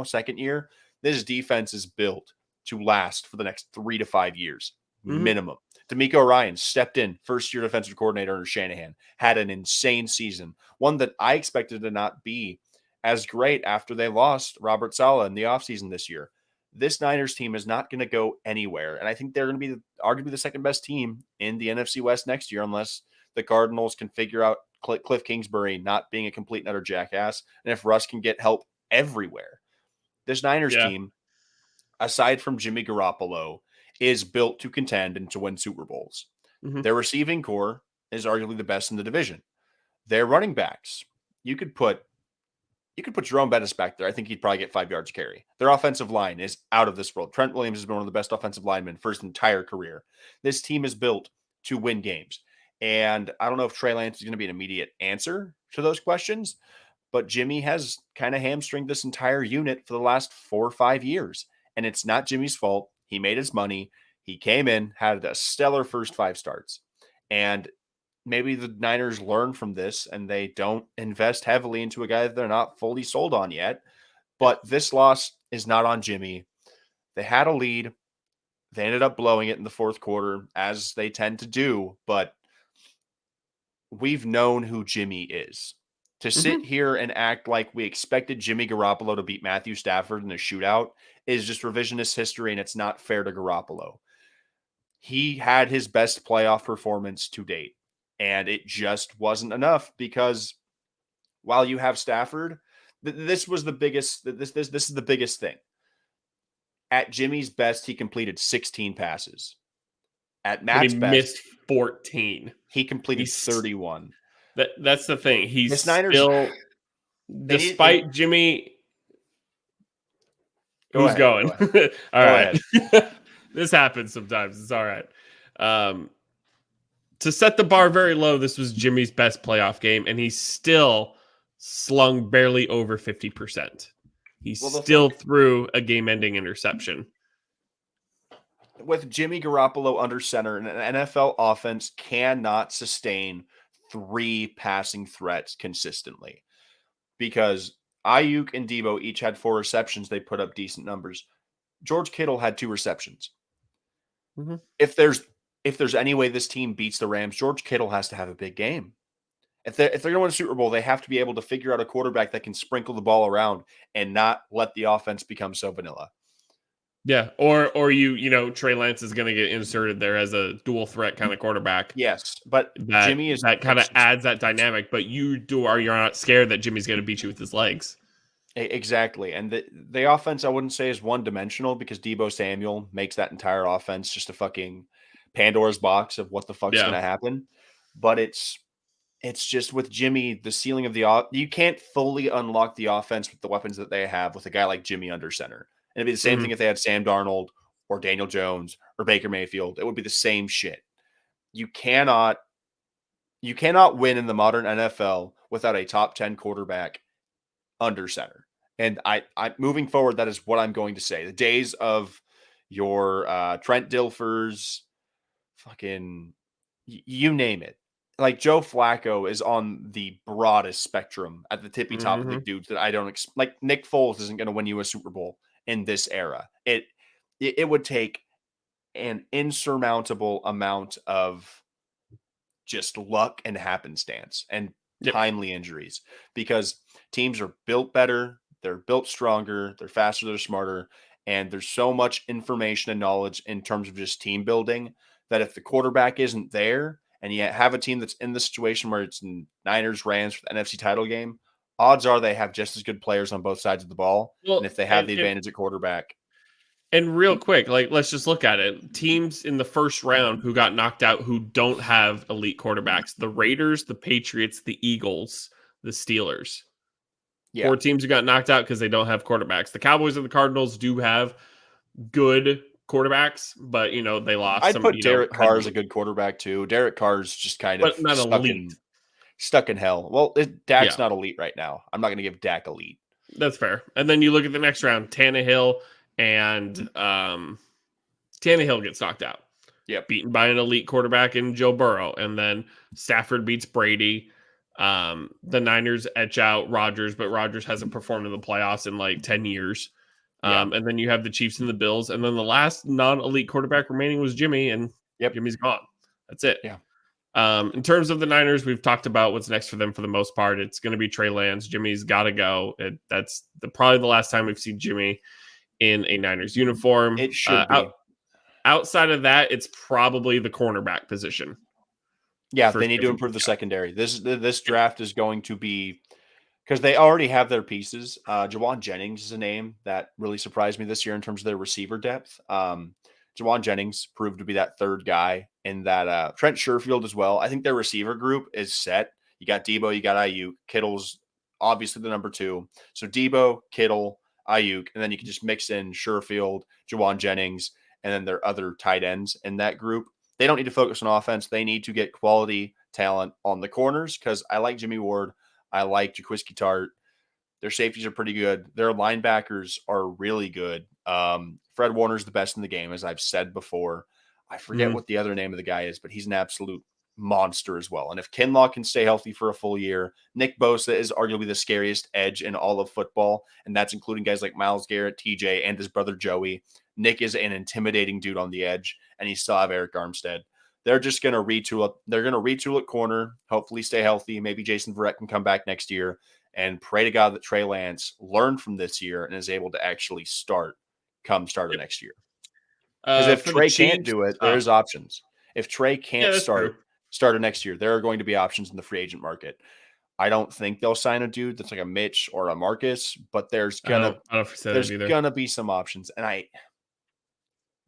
second year. This defense is built to last for the next 3 to 5 years, minimum. D'Amico Ryan stepped in, first-year defensive coordinator under Shanahan, had an insane season, one that I expected to not be as great after they lost Robert Saleh in the offseason this year. This Niners team is not going to go anywhere, and I think they're going to be arguably the second-best team in the NFC West next year, unless the Cardinals can figure out Cliff Kingsbury not being a complete and utter jackass, and if Russ can get help everywhere. This Niners team, aside from Jimmy Garoppolo, is built to contend and to win Super Bowls. Their receiving core is arguably the best in the division. Their running backs, you could put Jerome Bettis back there. I think he'd probably get 5 yards carry. Their offensive line is out of this world. Trent Williams has been one of the best offensive linemen for his entire career. This team is built to win games. And I don't know if Trey Lance is going to be an immediate answer to those questions, but Jimmy has kind of hamstringed this entire unit for the last 4 or 5 years. And it's not Jimmy's fault. He made his money. He came in, had a stellar first 5 starts. And maybe the Niners learn from this and they don't invest heavily into a guy that they're not fully sold on yet. But this loss is not on Jimmy. They had a lead. They ended up blowing it in the fourth quarter, as they tend to do. But we've known who Jimmy is. To sit here and act like we expected Jimmy Garoppolo to beat Matthew Stafford in a shootout is just revisionist history, and it's not fair to Garoppolo. He had his best playoff performance to date, and it just wasn't enough, because while you have Stafford, this was the biggest. This is the biggest thing. At Jimmy's best, he completed 16 passes. At Matt's best, missed 14. He completed 31. That's the thing. He's Niners, still, despite Jimmy. Who's going? All right. This happens sometimes. It's all right. To set the bar very low, this was Jimmy's best playoff game, and he still slung barely over 50%. He still threw a game-ending interception. With Jimmy Garoppolo under center, an NFL offense cannot sustain 3 passing threats consistently, because Ayuk and Debo each had 4 receptions. They put up decent numbers. George Kittle had 2 receptions. If there's any way this team beats the Rams, George Kittle has to have a big game. If they're going to win a Super Bowl, they have to be able to figure out a quarterback that can sprinkle the ball around and not let the offense become so vanilla. Yeah, or Trey Lance is going to get inserted there as a dual threat kind of quarterback. Yes, but Jimmy is that kind of adds that dynamic. But you're not scared that Jimmy's going to beat you with his legs. Exactly, and the offense I wouldn't say is one dimensional, because Debo Samuel makes that entire offense just a fucking Pandora's box of what the fuck's going to happen. But it's just with Jimmy, the ceiling of you can't fully unlock the offense with the weapons that they have with a guy like Jimmy under center. And it'd be the same thing if they had Sam Darnold or Daniel Jones or Baker Mayfield. It would be the same shit. You cannot win in the modern NFL without a top 10 quarterback under center. And I moving forward, that is what I'm going to say. The days of your Trent Dilfers, fucking you name it. like Joe Flacco is on the broadest spectrum at the tippy top of the Mm-hmm. dudes that I don't like. Nick Foles isn't going to win you a Super Bowl in this era. It would take an insurmountable amount of just luck and happenstance and Yep. timely injuries because teams are built better, they're built stronger, they're faster, they're smarter, and there's so much information and knowledge in terms of just team building that if the quarterback isn't there and you have a team that's in the situation where it's Niners, Rams for the NFC title game, odds are they have just as good players on both sides of the ball. And Well, if they have the advantage at quarterback, and real quick, like let's just look at it. Teams in the first round who got knocked out who don't have elite quarterbacks: the Raiders, the Patriots, the Eagles, the Steelers. yeah, 4 teams who got knocked out because they don't have quarterbacks. The Cowboys and the Cardinals do have good quarterbacks, but they lost I'd some. put Derek Had Carr to as a lose, good quarterback too. Derek Carr's just kind of but not elite. stuck in hell. Well, Dak's Yeah, not elite right now. I'm not going to give Dak elite. that's fair. And then you look at the next round: Tannehill and Tannehill gets knocked out. Yep. Beaten by an elite quarterback in Joe Burrow, and then Stafford beats Brady. The Niners etch out Rodgers, but Rodgers hasn't performed in the playoffs in like 10 years. Yeah. And then you have the Chiefs and the Bills, and then the last non-elite quarterback remaining was Jimmy, and Yep. Jimmy's gone. That's it. Yeah. In terms of the Niners, we've talked about what's next for them for the most part. It's going to be Trey Lance. Jimmy's got to go. That's probably the last time we've seen Jimmy in a Niners uniform. It should be. Outside of that, it's probably the cornerback position. Yeah, they need to improve the secondary. This draft is going to be because they already have their pieces. Jawan Jennings is a name that really surprised me this year in terms of their receiver depth. Jawan Jennings proved to be that third guy, and that Trent Sherfield as well. I think their receiver group is set. You got Debo, you got Ayuk. Kittle's obviously the number 2. So Debo, Kittle, Ayuk, and then you can just mix in Sherfield, Jawan Jennings, and then their other tight ends in that group. They don't need to focus on offense. They need to get quality talent on the corners because I like Jimmy Ward. I like Jaquiski Tart. Their safeties are pretty good. Their linebackers are really good. Fred Warner's the best in the game, as I've said before. I forget what the other name of the guy is, but he's an absolute monster as well. And if Kinlaw can stay healthy for a full year, Nick Bosa is arguably the scariest edge in all of football, and that's including guys like Myles Garrett, TJ, and his brother Joey. Nick is an intimidating dude on the edge, and you still have Eric Armstead. They're just going to retool. They're going to retool at corner, hopefully stay healthy. Maybe Jason Verrett can come back next year, and pray to God that Trey Lance learned from this year and is able to actually start of next year. Because if Trey can't do it, there's options. If Trey can't start of next year, there are going to be options in the free agent market. I don't think they'll sign a dude that's like a Mitch or a Marcus, but there's gonna be some options. And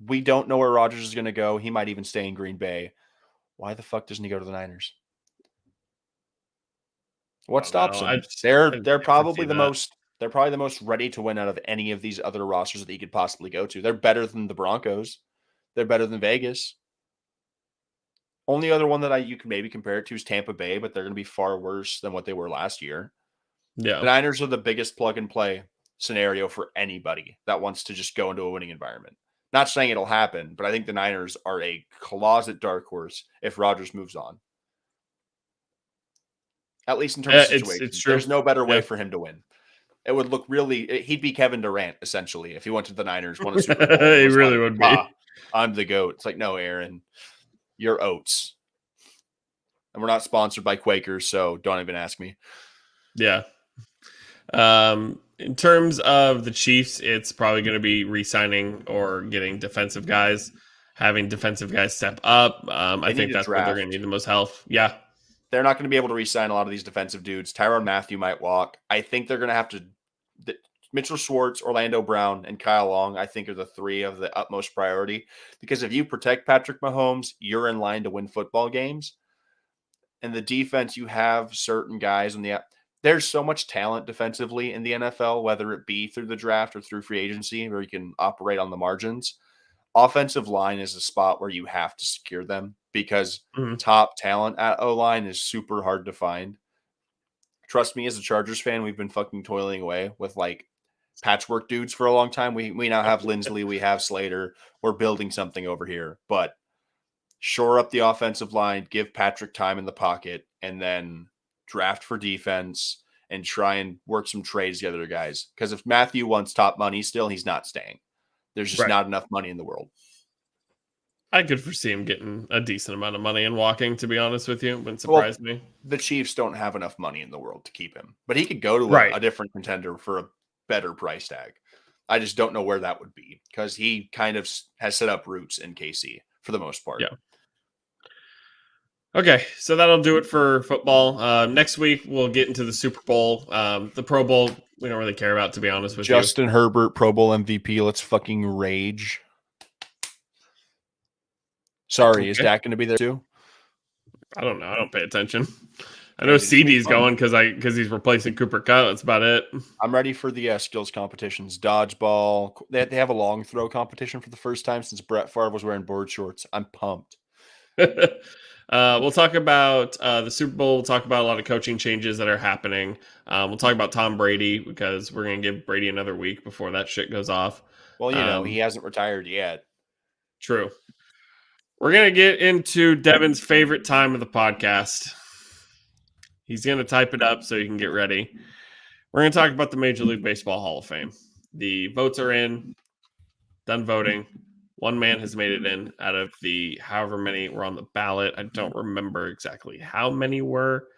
we don't know where Rodgers is gonna go. He might even stay in Green Bay. Why the fuck doesn't he go to the Niners? What stops him? They're probably the most. They're probably the most ready to win out of any of these other rosters that he could possibly go to. They're better than the Broncos. They're better than Vegas. Only other one that you can maybe compare it to is Tampa Bay, but they're going to be far worse than what they were last year. Yeah. The Niners are the biggest plug and play scenario for anybody that wants to just go into a winning environment. Not saying it'll happen, but I think the Niners are a closet dark horse if Rodgers moves on. At least in terms of situation. It's true. There's no better way for him to win. It would look he'd be Kevin Durant, essentially, if he went to the Niners, won a Super Bowl. He really would be. I'm the GOAT. It's like, no, Aaron, you're oats. And we're not sponsored by Quakers, so don't even ask me. Yeah. In terms of the Chiefs, it's probably going to be re-signing or getting defensive guys, having defensive guys step up. I think that's where they're going to need the most help. Yeah. They're not going to be able to re-sign a lot of these defensive dudes. Tyrann Mathieu might walk. I think they're going to have to Mitchell Schwartz, Orlando Brown, and Kyle Long, I think, are the 3 of the utmost priority. Because if you protect Patrick Mahomes, you're in line to win football games. And the defense, you have certain guys in the there's so much talent defensively in the NFL, whether it be through the draft or through free agency, where you can operate on the margins. Offensive line is a spot where you have to secure them because top talent at O-line is super hard to find. Trust me, as a Chargers fan, we've been fucking toiling away with like patchwork dudes for a long time. We now have Lindsley, we have Slater. We're building something over here, but shore up the offensive line, give Patrick time in the pocket, and then draft for defense and try and work some trades together, guys. Because if Matthew wants top money still, he's not staying. There's just Right. not enough money in the world. I could foresee him getting a decent amount of money and walking, to be honest with you. Wouldn't surprise me. The Chiefs don't have enough money in the world to keep him, but he could go to Right. a different contender for a better price tag. I just don't know where that would be because he kind of has set up roots in KC for the most part. Yeah. Okay, so that'll do it for football. Next week, we'll get into the Super Bowl. The Pro Bowl, we don't really care about, to be honest with you. Justin Herbert, Pro Bowl MVP. Let's fucking rage. Sorry, okay. Is Dak going to be there too? I don't know. I don't pay attention. I know CD's going because he's replacing Cooper Kupp. That's about it. I'm ready for the skills competitions. Dodgeball. They have a long throw competition for the first time since Brett Favre was wearing board shorts. I'm pumped. We'll talk about the Super Bowl. We'll talk about a lot of coaching changes that are happening. We'll talk about Tom Brady because we're going to give Brady another week before that shit goes off. Well, you know, he hasn't retired yet. True. We're going to get into Devin's favorite time of the podcast. He's going to type it up so you can get ready. We're going to talk about the Major League Baseball Hall of Fame. The votes are in. Done voting. One man has made it in out of the however many were on the ballot. I don't remember exactly how many were.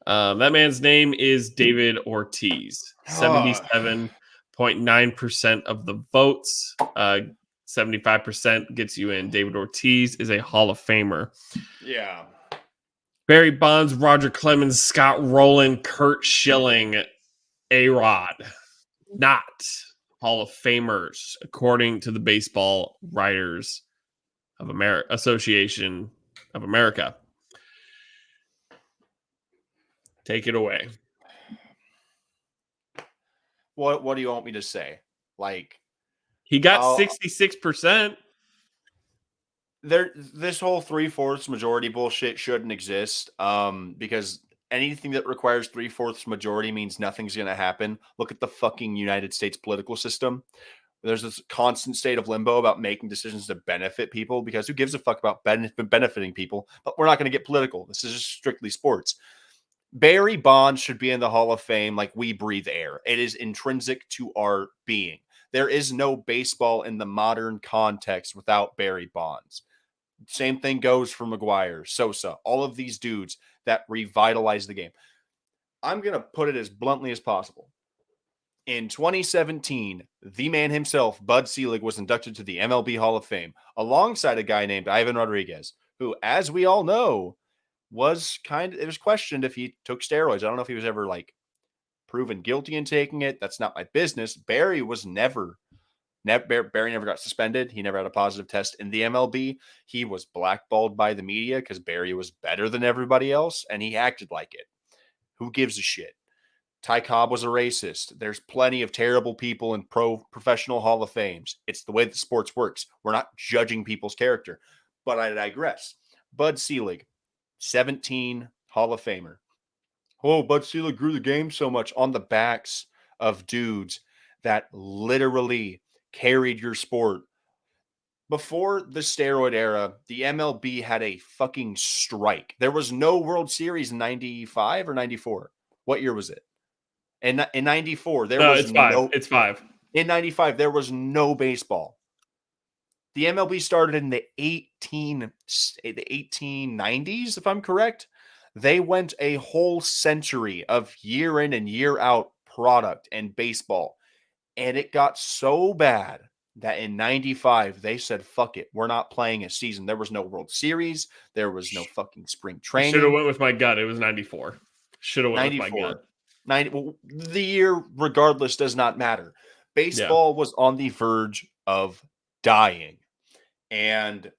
That man's name is David Ortiz. 77.9% of the votes. 75% gets you in. David Ortiz is a Hall of Famer. Yeah. Barry Bonds, Roger Clemens, Scott Rowland, Kurt Schilling, A-Rod. Not Hall of Famers, according to the Baseball Writers of America Association of America. Take it away. What do you want me to say? Like, he got 66%. This whole 3/4 majority bullshit shouldn't exist. Because anything that requires 3/4 majority means nothing's going to happen. Look at the fucking United States political system. There's this constant state of limbo about making decisions to benefit people because who gives a fuck about benefiting people? But we're not going to get political. This is just strictly sports. Barry Bonds should be in the Hall of Fame like we breathe air. It is intrinsic to our being. There is no baseball in the modern context without Barry Bonds. Same thing goes for McGuire, Sosa, all of these dudes that revitalize the game. I'm going to put it as bluntly as possible. In 2017, the man himself, Bud Selig, was inducted to the MLB Hall of Fame alongside a guy named Ivan Rodriguez, who, as we all know, it was questioned if he took steroids. I don't know if he was ever proven guilty in taking it. That's not my business. Barry never got suspended. He never had a positive test in the MLB. He was blackballed by the media because Barry was better than everybody else, and he acted like it. Who gives a shit? Ty Cobb was a racist. There's plenty of terrible people in professional Hall of Fames. It's the way that sports works. We're not judging people's character. But I digress. Bud Selig, 17 Hall of Famer. Oh, Bud Selig grew the game so much on the backs of dudes that literally carried your sport. Before the steroid era, the MLB had a fucking strike. There was no World Series in 95 or 94. What year was it? In 94, It's 5. In 95, there was no baseball. The MLB started in the 1890s, if I'm correct. They went a whole century of year in and year out product and baseball. And it got so bad that in 95, they said, fuck it. We're not playing a season. There was no World Series. There was no fucking spring training. Should have went with my gut. It was 94. Should have went with my gut. The year, regardless, does not matter. Baseball was on the verge of dying. And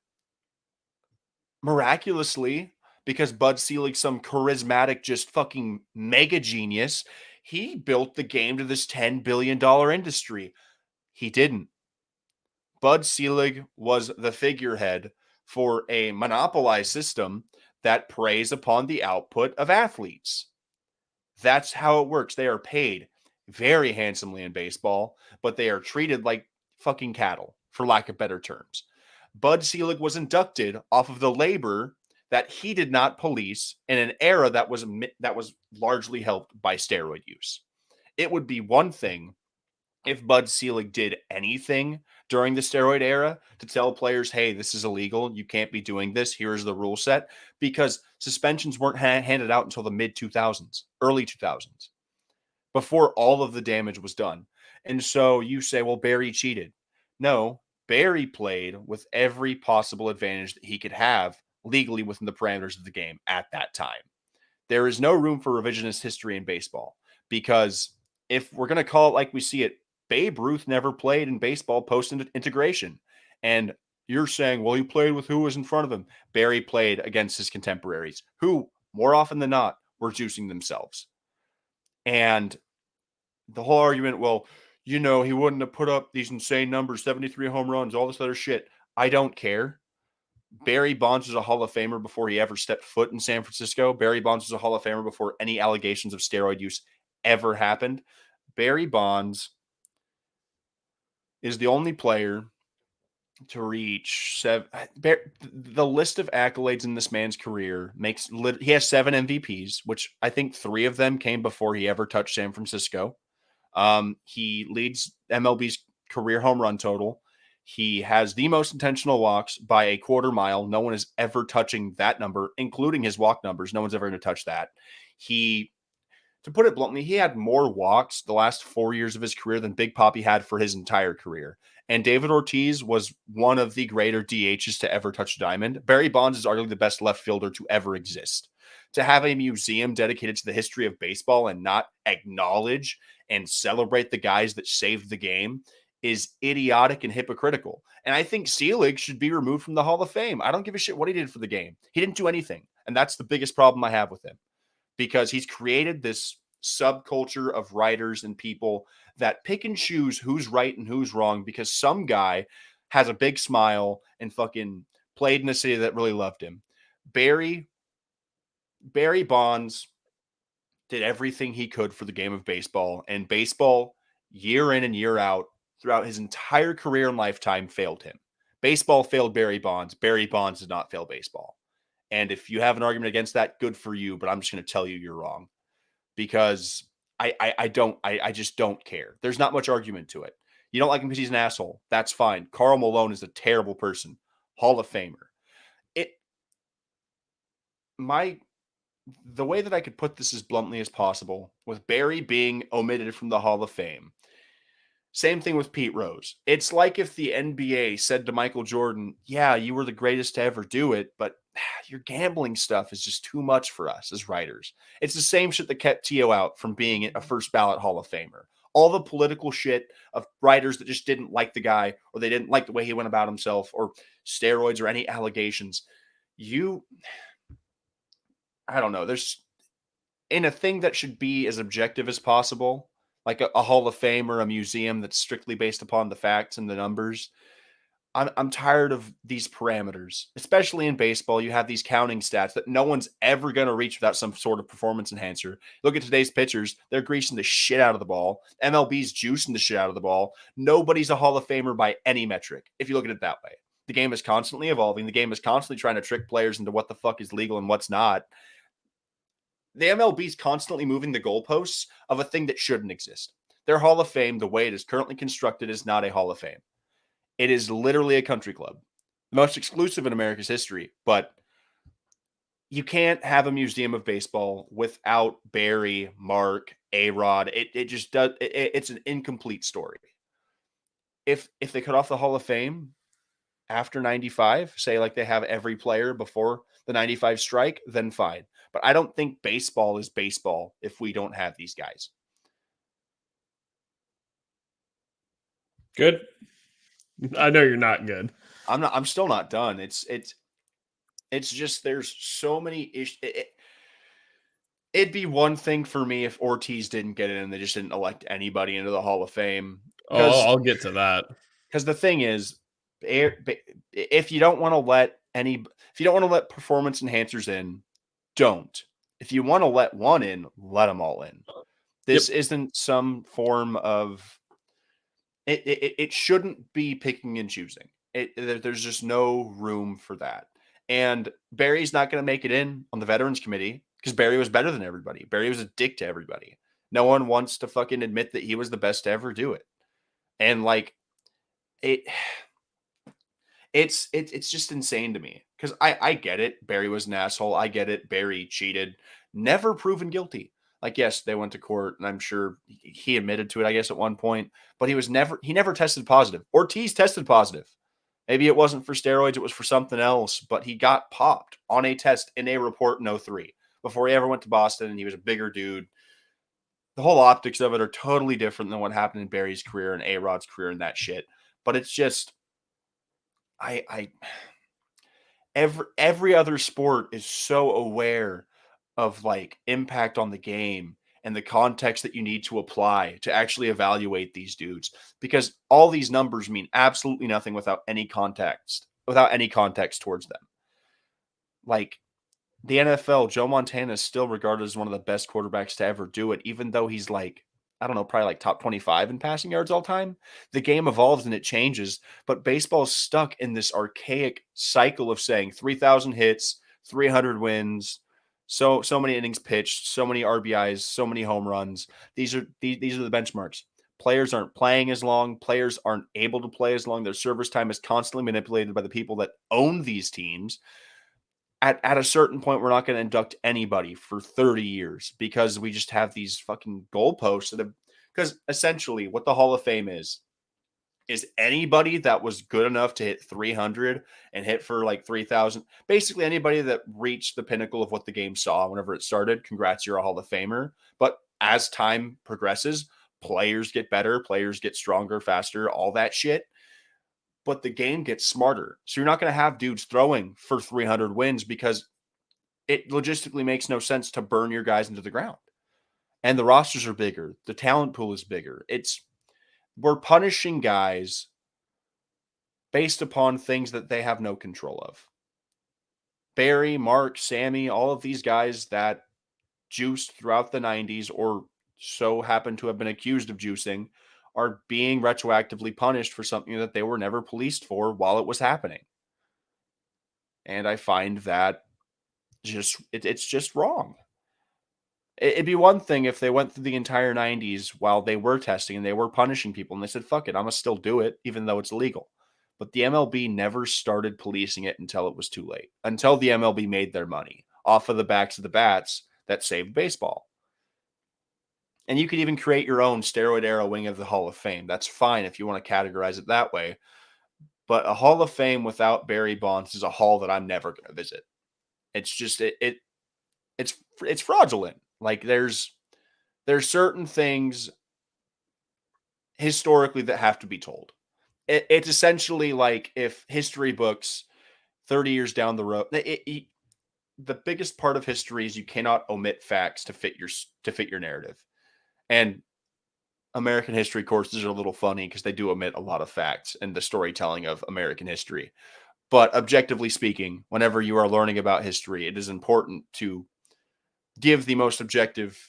miraculously, because Bud Selig, some charismatic, just fucking mega genius, he built the game to this $10 billion industry. He didn't. Bud Selig was the figurehead for a monopolized system that preys upon the output of athletes. That's how it works. They are paid very handsomely in baseball, but they are treated like fucking cattle, for lack of better terms. Bud Selig was inducted off of the labor that he did not police in an era that was largely helped by steroid use. It would be one thing if Bud Selig did anything during the steroid era to tell players, hey, this is illegal. You can't be doing this. Here's the rule set. Because suspensions weren't handed out until the mid 2000s, early 2000s, before all of the damage was done. And so you say, well, Barry cheated. No, Barry played with every possible advantage that he could have legally within the parameters of the game at that time. There is no room for revisionist history in baseball because if we're going to call it like we see it, Babe Ruth never played in baseball post integration. And you're saying, well, he played with who was in front of him. Barry played against his contemporaries who, more often than not, were juicing themselves. And the whole argument, well, he wouldn't have put up these insane numbers, 73 home runs, all this other shit. I don't care. Barry Bonds was a Hall of Famer before he ever stepped foot in San Francisco. Barry Bonds was a Hall of Famer before any allegations of steroid use ever happened. Barry Bonds is the only player to reach the list of accolades in this man's career he has 7 MVPs, which I think 3 of them came before he ever touched San Francisco. He leads MLB's career home run total. He has the most intentional walks by a quarter mile. No one is ever touching that number, including his walk numbers. No one's ever going to touch that. To put it bluntly, he had more walks the last 4 years of his career than Big Papi had for his entire career. And David Ortiz was one of the greater DHs to ever touch a diamond. Barry Bonds is arguably the best left fielder to ever exist. To have a museum dedicated to the history of baseball and not acknowledge and celebrate the guys that saved the game is idiotic and hypocritical. And I think Selig should be removed from the Hall of Fame. I don't give a shit what he did for the game. He didn't do anything. And that's the biggest problem I have with him, because he's created this subculture of writers and people that pick and choose who's right and who's wrong because some guy has a big smile and fucking played in a city that really loved him. Barry Bonds did everything he could for the game of baseball, and baseball, year in and year out, throughout his entire career and lifetime, failed him. Baseball failed Barry Bonds. Barry Bonds did not fail baseball. And if you have an argument against that, good for you, but I'm just going to tell you you're wrong, because I just don't care. There's not much argument to it. You don't like him because he's an asshole. That's fine. Karl Malone is a terrible person. Hall of Famer. The way that I could put this as bluntly as possible, with Barry being omitted from the Hall of Fame, same thing with Pete Rose. It's like if the NBA said to Michael Jordan, yeah, you were the greatest to ever do it, but your gambling stuff is just too much for us as writers. It's the same shit that kept Tio out from being a first ballot Hall of Famer. All the political shit of writers that just didn't like the guy, or they didn't like the way he went about himself, or steroids, or any allegations. I don't know. There's, in a thing that should be as objective as possible, like a Hall of Fame or a museum that's strictly based upon the facts and the numbers. I'm tired of these parameters, especially in baseball. You have these counting stats that no one's ever going to reach without some sort of performance enhancer. Look at today's pitchers. They're greasing the shit out of the ball. MLB's juicing the shit out of the ball. Nobody's a Hall of Famer by any metric, if you look at it that way. The game is constantly evolving. The game is constantly trying to trick players into what the fuck is legal and what's not. The MLB is constantly moving the goalposts of a thing that shouldn't exist. Their Hall of Fame, the way it is currently constructed, is not a Hall of Fame. It is literally a country club, the most exclusive in America's history. But you can't have a museum of baseball without Barry, Mark, A-Rod. It just does. It's an incomplete story. If they cut off the Hall of Fame after 95, say like they have every player before the 95 strike, then fine. But I don't think baseball is baseball if we don't have these guys. Good. I know you're not good. I'm still not done. It's just, there's so many issues. It'd be one thing for me if Ortiz didn't get in and they just didn't elect anybody into the Hall of Fame. Oh, I'll get to that. Because the thing is, if you don't want to let performance enhancers in, don't. If you want to let one in, let them all in. This isn't some form of it shouldn't be picking and choosing. There's just no room for that. And Barry's not going to make it in on the Veterans Committee because Barry was better than everybody. Barry was a dick to everybody. No one wants to fucking admit that he was the best to ever do it. And like it it's just insane to me because I get it. Barry was an asshole. I get it. Barry cheated, never proven guilty. Like, yes, they went to court, and I'm sure he admitted to it, I guess, at one point, but he never tested positive. Ortiz tested positive. Maybe it wasn't for steroids, it was for something else, but he got popped on a test in a report in '03 before he ever went to Boston, and he was a bigger dude. The whole optics of it are totally different than what happened in Barry's career and A-Rod's career and that shit. But it's just I every other sport is so aware of like impact on the game and the context that you need to apply to actually evaluate these dudes because all these numbers mean absolutely nothing without any context towards them. Like the NFL, Joe Montana is still regarded as one of the best quarterbacks to ever do it, even though he's like, I don't know, probably like top 25 in passing yards all time. The game evolves and it changes, but baseball is stuck in this archaic cycle of saying 3,000 hits, 300 wins, so many innings pitched, so many RBIs, so many home runs. These are the benchmarks. Players aren't playing as long. Players aren't able to play as long. Their service time is constantly manipulated by the people that own these teams. At a certain point, we're not going to induct anybody for 30 years because we just have these fucking goalposts that have, because essentially what the Hall of Fame is anybody that was good enough to hit 300 and hit for like 3,000, basically anybody that reached the pinnacle of what the game saw whenever it started. Congrats, you're a Hall of Famer. But as time progresses, players get better, players get stronger, faster, all that shit. But the game gets smarter. So you're not going to have dudes throwing for 300 wins because it logistically makes no sense to burn your guys into the ground. And the rosters are bigger. The talent pool is bigger. We're punishing guys based upon things that they have no control of. Barry, Mark, Sammy, all of these guys that juiced throughout the 90s or so happen to have been accused of juicing are being retroactively punished for something that they were never policed for while it was happening. And I find that it's just wrong. It'd be one thing if they went through the entire 90s while they were testing and they were punishing people and they said, fuck it, I'm going to still do it, even though it's illegal. But the MLB never started policing it until it was too late, until the MLB made their money off of the backs of the bats that saved baseball. And you could even create your own steroid era wing of the Hall of Fame. That's fine if you want to categorize it that way. But a Hall of Fame without Barry Bonds is a hall that I'm never going to visit. It's just it's fraudulent. Like there's certain things historically that have to be told. It's essentially like if history books 30 years down the road, the biggest part of history is you cannot omit facts to fit your narrative. And American history courses are a little funny because they do omit a lot of facts in the storytelling of American history. But objectively speaking, whenever you are learning about history, it is important to give the most objective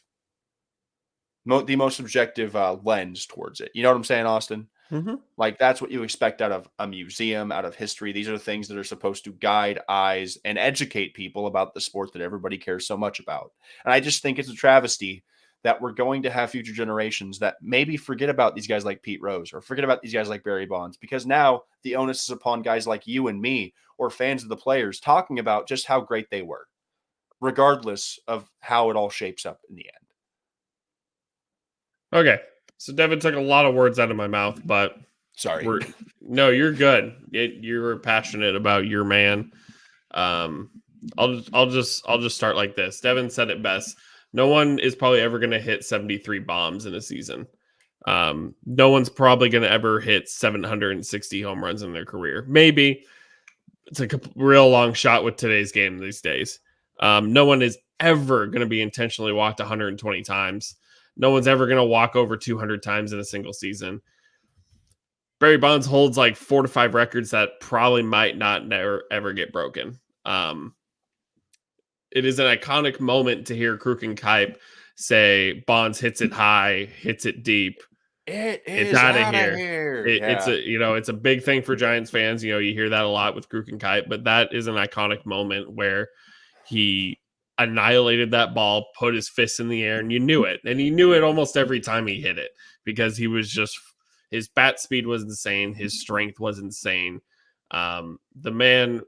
lens towards it. You know what I'm saying, Austin? Mm-hmm. Like that's what you expect out of a museum, out of history. These are things that are supposed to guide eyes and educate people about the sport that everybody cares so much about. And I just think it's a travesty that we're going to have future generations that maybe forget about these guys like Pete Rose or forget about these guys like Barry Bonds, because now the onus is upon guys like you and me or fans of the players talking about just how great they were, regardless of how it all shapes up in the end. Okay. So Devin took a lot of words out of my mouth, but sorry. No, you're good. You're passionate about your man. I'll just start like this. Devin said it best. No one is probably ever going to hit 73 bombs in a season. No one's probably going to ever hit 760 home runs in their career. Maybe it's a real long shot with today's game these days. No one is ever going to be intentionally walked 120 times. No one's ever going to walk over 200 times in a single season. Barry Bonds holds like 4 to 5 records that probably might not never ever get broken. It is an iconic moment to hear Kruk and Kipe say Bonds hits it high, hits it deep. It's out of out of here. here. It's Yeah. it's a big thing for Giants fans. You hear that a lot with Kruk and Kite, but that is an iconic moment where he annihilated that ball, put his fist in the air, and you knew it. And he knew it almost every time he hit it because he was just his bat speed was insane, his strength was insane. The man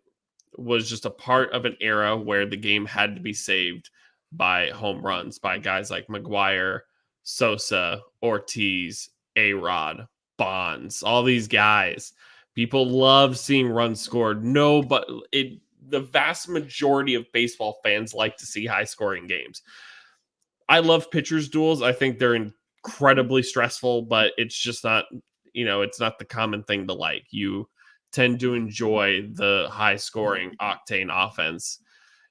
was just a part of an era where the game had to be saved by home runs by guys like McGuire, Sosa, Ortiz, A-Rod, Bonds, all these guys. People love seeing runs scored. No, but the vast majority of baseball fans like to see high scoring games. I love pitchers duels. I think they're incredibly stressful, but it's just not, it's not the common thing to like. You tend to enjoy the high scoring octane offense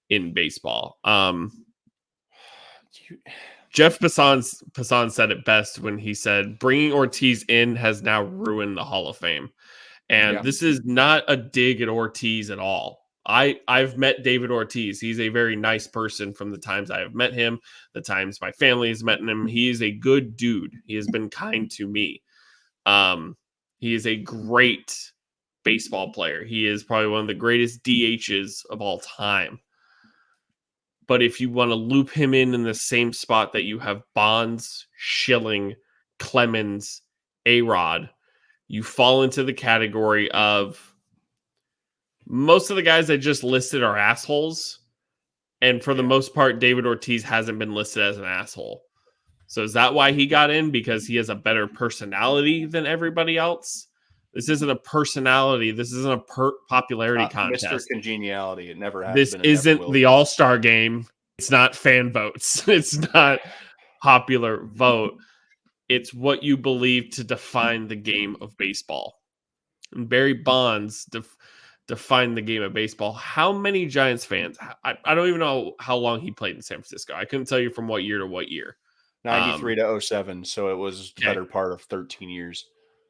in baseball. Jeff Passan said it best when he said, bringing Ortiz in has now ruined the Hall of Fame. And this is not a dig at Ortiz at all. I've met David Ortiz. He's a very nice person from the times I have met him, the times my family has met him. He is a good dude. He has been kind to me. He is a great baseball player. He is probably one of the greatest DHs of all time. But if you want to loop him in the same spot that you have Bonds, Schilling, Clemens, A-Rod, you fall into the category of most of the guys I just listed are assholes. And for the most part, David Ortiz hasn't been listed as an asshole. So is that why he got in? Because he has a better personality than everybody else? This isn't a personality. This isn't a popularity contest. Mr. Congeniality. It never has this been. This isn't the All-Star game. It's not fan votes. It's not popular vote. It's what you believe to define the game of baseball. And Barry Bonds defined the game of baseball. How many Giants fans? I don't even know how long he played in San Francisco. I couldn't tell you from what year to what year. 93 to 07. So it was the better part of 13 years.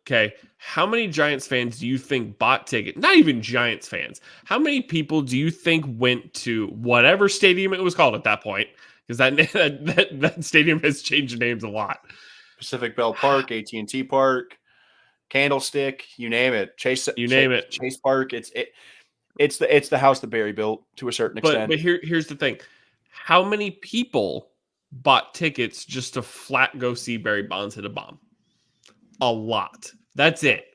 Okay. How many Giants fans do you think bought tickets? Not even Giants fans. How many people do you think went to whatever stadium it was called at that point? Because that stadium has changed names a lot. Pacific Bell Park, AT&T Park, Candlestick, you name it. Chase Park. It's the house that Barry built to a certain extent. But here's the thing. How many people bought tickets just to flat go see Barry Bonds hit a bomb? A lot. That's it.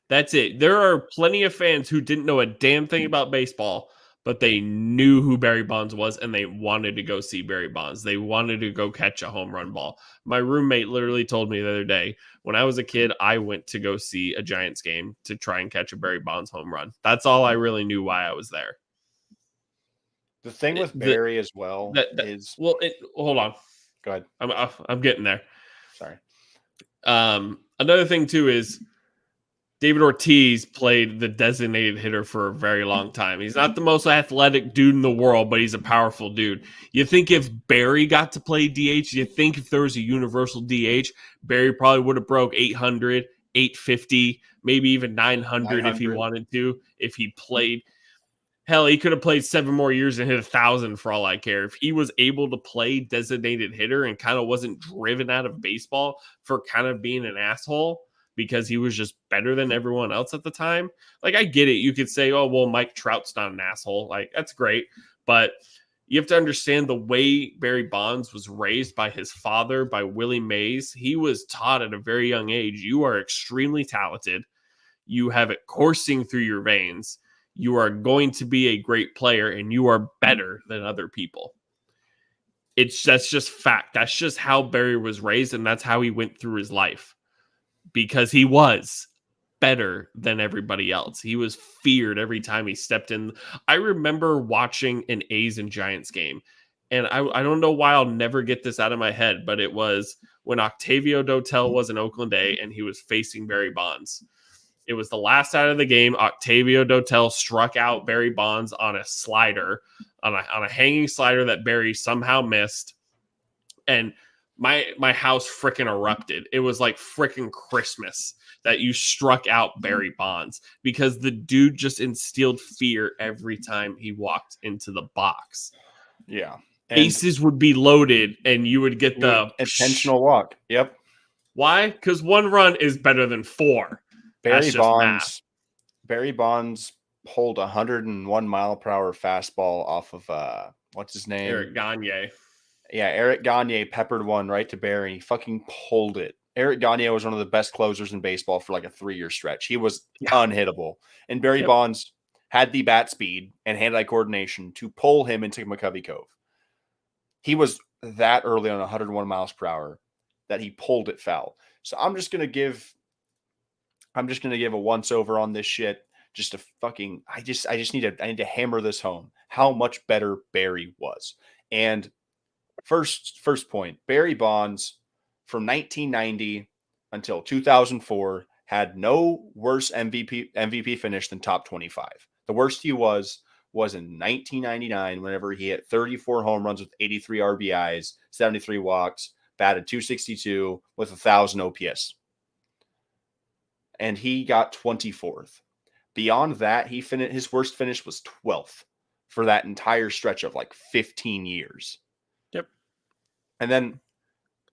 There are plenty of fans who didn't know a damn thing about baseball, but they knew who Barry Bonds was, and they wanted to go see Barry Bonds. They wanted to go catch a home run ball. My roommate literally told me the other day, when I was a kid, I went to go see a Giants game to try and catch a Barry Bonds home run. That's all I really knew why I was there. The thing with Barry as well is... Well, hold on. Go ahead. I'm getting there. Sorry. Another thing, too, is David Ortiz played the designated hitter for a very long time. He's not the most athletic dude in the world, but he's a powerful dude. You think if Barry got to play DH, you think if there was a universal DH, Barry probably would have broke 800, 850, maybe even 900 if he wanted to, if he played. Hell, he could have played 7 more years and hit 1,000 for all I care. If he was able to play designated hitter and kind of wasn't driven out of baseball for kind of being an asshole because he was just better than everyone else at the time. Like, I get it. You could say, oh, well, Mike Trout's not an asshole. Like, that's great. But you have to understand the way Barry Bonds was raised by his father, by Willie Mays. He was taught at a very young age, you are extremely talented. You have it coursing through your veins. You are going to be a great player, and you are better than other people. That's just fact. That's just how Barry was raised, and that's how he went through his life. Because he was better than everybody else. He was feared every time he stepped in. I remember watching an A's and Giants game, and I don't know why I'll never get this out of my head, but it was when Octavio Dotel was in Oakland A, and he was facing Barry Bonds. It was the last out of the game. Octavio Dotel struck out Barry Bonds on a slider, on a hanging slider that Barry somehow missed. And my house freaking erupted. It was like freaking Christmas that you struck out Barry Bonds because the dude just instilled fear every time he walked into the box. Yeah. Bases would be loaded and you would get the intentional walk. Yep. Why? Because 1 run is better than 4. That's just math. Barry Bonds pulled a 101-mile-per-hour fastball off of what's his name? Eric Gagne. Yeah, Eric Gagne peppered one right to Barry. He fucking pulled it. Eric Gagne was one of the best closers in baseball for like a 3-year stretch. He was unhittable. And Barry Bonds had the bat speed and hand-eye coordination to pull him into McCovey Cove. He was that early on 101 miles per hour that he pulled it foul. So I'm just gonna give a once over on this shit. Just a fucking I need to hammer this home. How much better Barry was. And first point, Barry Bonds from 1990 until 2004 had no worse MVP finish than top 25. The worst he was in 1999 whenever he hit 34 home runs with 83 RBIs, 73 walks, batted .262 with 1,000 OPS. And he got 24th. Beyond that, his worst finish was 12th for that entire stretch of like 15 years. Yep. And then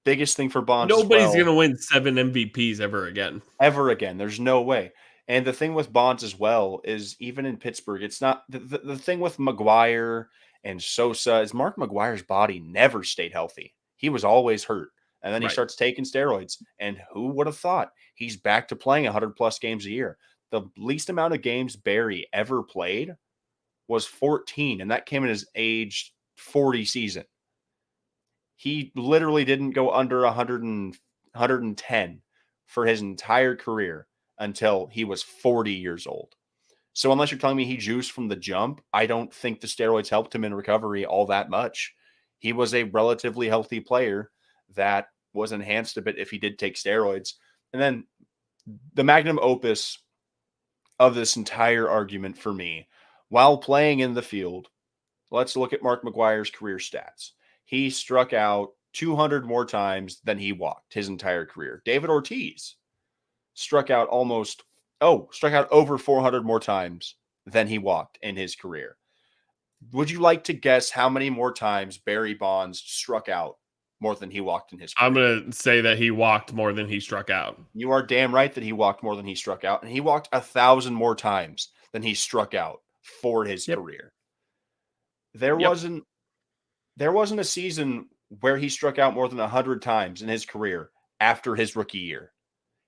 biggest thing for Bonds, nobody's going to win 7 MVPs ever again. Ever again. There's no way. And the thing with Bonds as well is even in Pittsburgh, it's not the thing with McGuire and Sosa is Mark McGuire's body never stayed healthy. He was always hurt. And then he starts taking steroids. And who would have thought he's back to playing 100+ games a year? The least amount of games Barry ever played was 14. And that came in his age 40 season. He literally didn't go under 110 for his entire career until he was 40 years old. So unless you're telling me he juiced from the jump, I don't think the steroids helped him in recovery all that much. He was a relatively healthy player that was enhanced a bit if he did take steroids. And then the magnum opus of this entire argument for me, while playing in the field, let's look at Mark McGuire's career stats. He struck out 200 more times than he walked his entire career. David Ortiz struck out over 400 more times than he walked in his career. Would you like to guess how many more times Barry Bonds struck out more than he walked in his career? I'm going to say that he walked more than he struck out. You are damn right that he walked more than he struck out, and he walked 1,000 more times than he struck out for his career. There wasn't a season where he struck out more than 100 times in his career after his rookie year.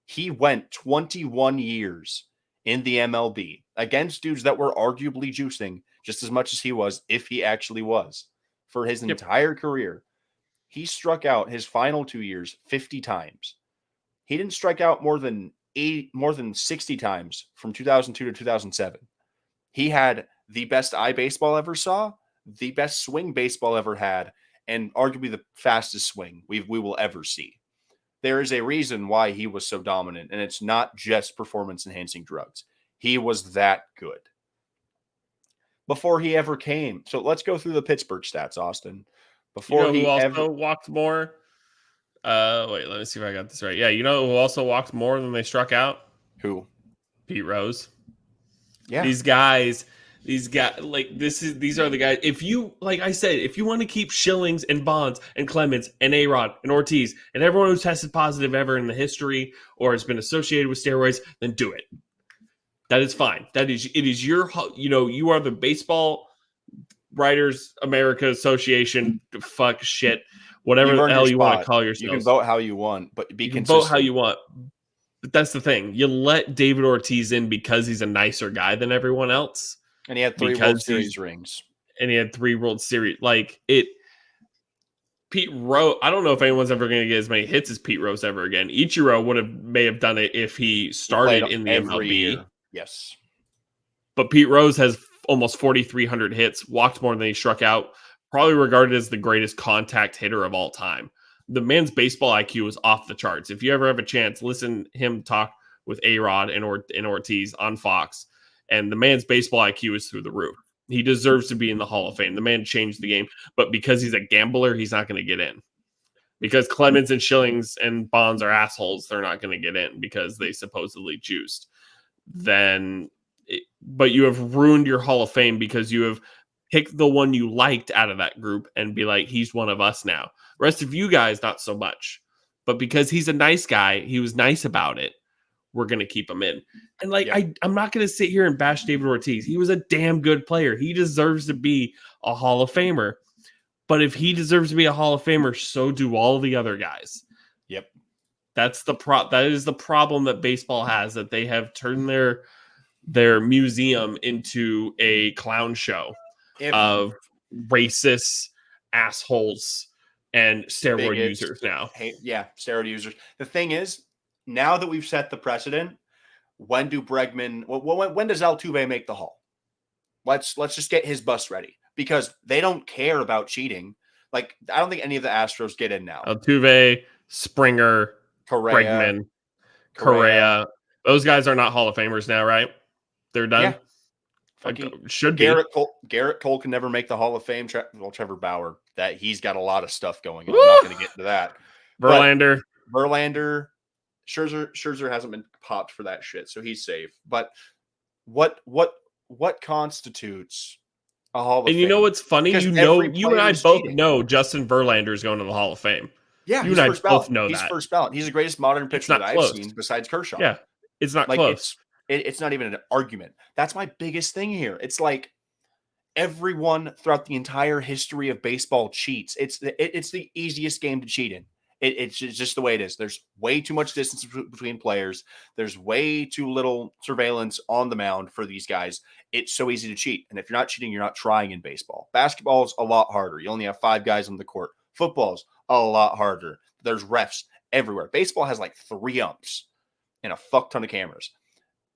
He went 21 years in the MLB against dudes that were arguably juicing just as much as he was, if he actually was, for his entire career. He struck out his final 2 years 50 times. He didn't strike out more than 60 times from 2002 to 2007. He had the best eye baseball ever saw, the best swing baseball ever had, and arguably the fastest swing we will ever see. There is a reason why he was so dominant, and it's not just performance-enhancing drugs. He was that good before he ever came. So let's go through the Pittsburgh stats, Austin. Before who also walked more? Wait, let me see if I got this right. Yeah, you know who also walked more than they struck out? Who? Pete Rose. Yeah. These guys, these are the guys. If you, like I said, if you want to keep Schillings and Bonds and Clemens and A-Rod and Ortiz and everyone who's tested positive ever in the history or has been associated with steroids, then do it. That is fine. It is your, you are the Baseball Writers America Association, fuck shit, whatever the hell you want to call yourself. You can vote how you want, but be consistent. Vote how you want. But that's the thing. You let David Ortiz in because he's a nicer guy than everyone else. And he had 3 World Series rings. And he had 3 World Series. Pete Rose, I don't know if anyone's ever going to get as many hits as Pete Rose ever again. Ichiro may have done it if he started in the MLB. Year. Yes. But Pete Rose has almost 4,300 hits, walked more than he struck out, probably regarded as the greatest contact hitter of all time. The man's baseball IQ is off the charts. If you ever have a chance, listen to him talk with A-Rod and Ortiz on Fox, and the man's baseball IQ is through the roof. He deserves to be in the Hall of Fame. The man changed the game, but because he's a gambler, he's not going to get in. Because Clemens and Schillings and Bonds are assholes, they're not going to get in because they supposedly juiced. But you have ruined your Hall of Fame because you have picked the one you liked out of that group and be like, he's one of us now. The rest of you guys, not so much. but because he's a nice guy, he was nice about it. We're going to keep him in. And like, I'm not going to sit here and bash David Ortiz. He was a damn good player. He deserves to be a Hall of Famer. But if he deserves to be a Hall of Famer, so do all the other guys. Yep. That is the problem that baseball has, that they have turned their museum into a clown show of racist assholes and steroid users now. Steroid users. The thing is, now that we've set the precedent, when does Altuve make the Hall? Let's just get his bus ready, because they don't care about cheating. Like, I don't think any of the Astros get in now. Altuve, Springer, Bregman, Correa. Those guys are not Hall of Famers now, right? They're done. Yeah. Should Garrett Cole can never make the Hall of Fame. Trevor Bauer, that he's got a lot of stuff going on. I'm not going to get into that. Verlander, Scherzer hasn't been popped for that shit, so he's safe. But what constitutes a Hall of Fame? And you know what's funny? Because You and I both know Justin Verlander is going to the Hall of Fame. Yeah, you and I both know he's first ballot. He's the greatest modern pitcher that I've seen besides Kershaw. Yeah, it's not close. It's not even an argument. That's my biggest thing here. It's like everyone throughout the entire history of baseball cheats. It's the easiest game to cheat in. It's just the way it is. There's way too much distance between players. There's way too little surveillance on the mound for these guys. It's so easy to cheat. And if you're not cheating, you're not trying in baseball. Basketball is a lot harder. You only have 5 guys on the court. Football's a lot harder. There's refs everywhere. Baseball has like 3 umps and a fuck ton of cameras.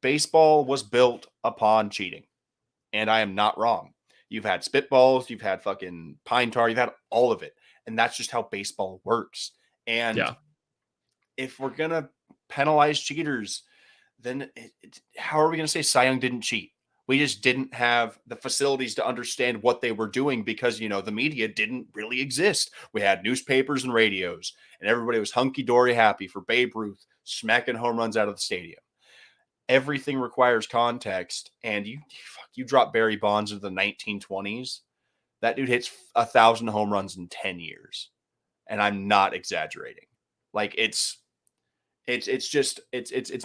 Baseball was built upon cheating, and I am not wrong. You've had spitballs, you've had fucking pine tar, you've had all of it, and that's just how baseball works. And if we're gonna penalize cheaters, then how are we gonna say Cy Young didn't cheat? We just didn't have the facilities to understand what they were doing, because the media didn't really exist. We had newspapers and radios, and everybody was hunky-dory happy for Babe Ruth smacking home runs out of the stadium. Everything requires context, and you drop Barry Bonds into the 1920s, that dude hits 1,000 home runs in 10 years, and I'm not exaggerating. Like, it's